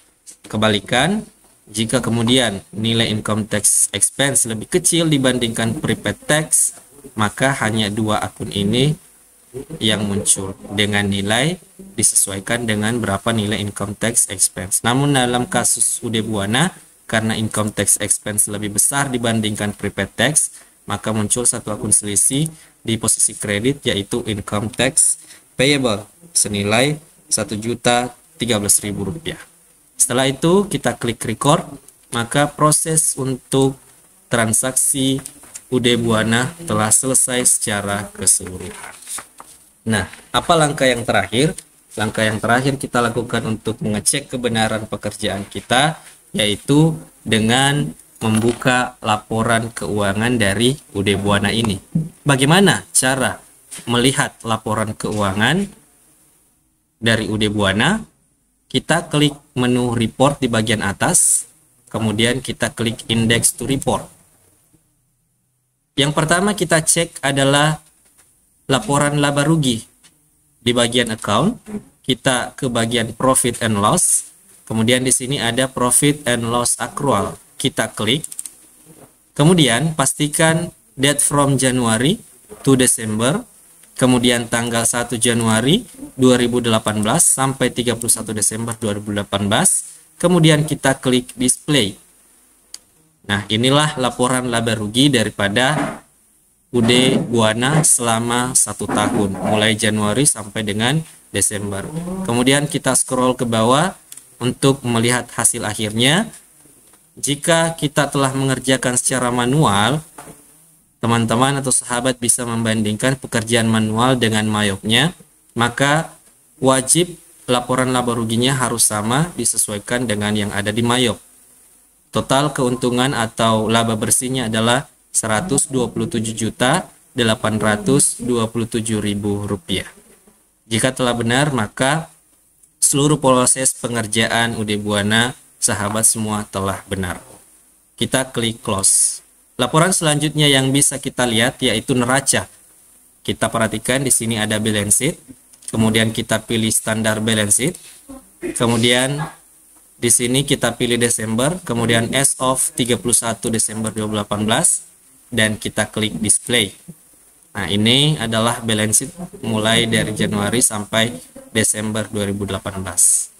Kebalikan, jika kemudian nilai income tax expense lebih kecil dibandingkan prepaid tax, maka hanya dua akun ini yang muncul dengan nilai disesuaikan dengan berapa nilai income tax expense. Namun dalam kasus UD Buana, karena income tax expense lebih besar dibandingkan prepaid tax, maka muncul satu akun selisih di posisi kredit yaitu income tax payable senilai Rp1.013.000. Setelah itu kita klik record, maka proses untuk transaksi UD Buana telah selesai secara keseluruhan. Nah, apa langkah yang terakhir? Langkah yang terakhir kita lakukan untuk mengecek kebenaran pekerjaan kita, yaitu dengan membuka laporan keuangan dari UD Buana ini. Bagaimana cara melihat laporan keuangan dari UD Buana? Kita klik menu report di bagian atas, kemudian kita klik index to report. Yang pertama kita cek adalah laporan laba rugi. Di bagian account, kita ke bagian profit and loss. Kemudian di sini ada profit and loss accrual. Kita klik. Kemudian pastikan date from January to December. Kemudian tanggal 1 Januari 2018 sampai 31 Desember 2018. Kemudian kita klik display. Nah, inilah laporan laba rugi daripada UD Buana selama 1 tahun, mulai Januari sampai dengan Desember. Kemudian kita scroll ke bawah untuk melihat hasil akhirnya. Jika kita telah mengerjakan secara manual, teman-teman atau sahabat bisa membandingkan pekerjaan manual dengan mayopnya, maka wajib laporan laba ruginya harus sama disesuaikan dengan yang ada di mayop. Total keuntungan atau laba bersihnya adalah Rp127.827.000. Jika telah benar, maka seluruh proses pengerjaan UD Buana sahabat semua telah benar. Kita klik close. Laporan selanjutnya yang bisa kita lihat yaitu neraca. Kita perhatikan di sini ada balance sheet, kemudian kita pilih standar balance sheet, kemudian di sini kita pilih Desember, kemudian as of 31 Desember 2018, dan kita klik display. Nah, ini adalah balance sheet mulai dari Januari sampai Desember 2018.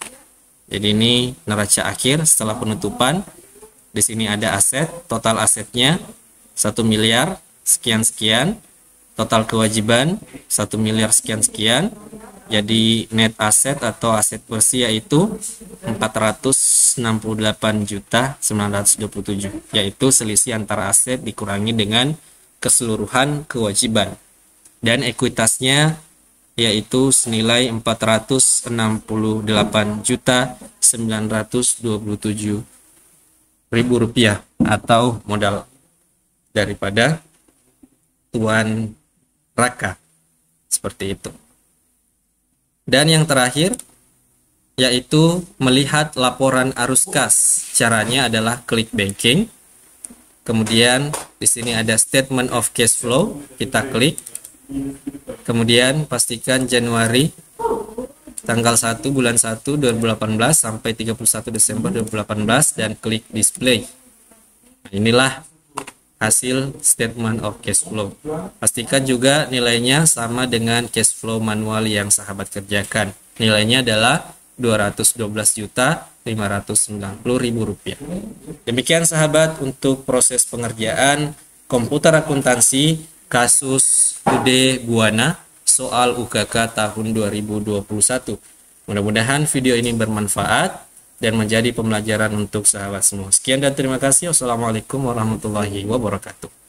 Jadi ini neraca akhir setelah penutupan. Di sini ada aset, total asetnya 1 miliar sekian-sekian, total kewajiban 1 miliar sekian-sekian, Jadi net aset atau aset bersih yaitu 468.927, yaitu selisih antara aset dikurangi dengan keseluruhan kewajiban. Dan ekuitasnya yaitu senilai 468.927.000 rupiah atau modal daripada Tuan Raka. Seperti itu. Dan yang terakhir yaitu melihat laporan arus kas. Caranya adalah klik banking. Kemudian di sini ada statement of cash flow, kita klik. Kemudian pastikan Januari tanggal 1 bulan 1 2018 sampai 31 Desember 2018 dan klik display. Nah, inilah hasil statement of cash flow. Pastikan juga nilainya sama dengan cash flow manual yang sahabat kerjakan. Nilainya adalah Rp212.590.000. Demikian sahabat untuk proses pengerjaan komputer akuntansi kasus UD Buana soal UKK tahun 2021. Mudah-mudahan video ini bermanfaat dan menjadi pembelajaran untuk sahabat semua. Sekian dan terima kasih. Wassalamualaikum warahmatullahi wabarakatuh.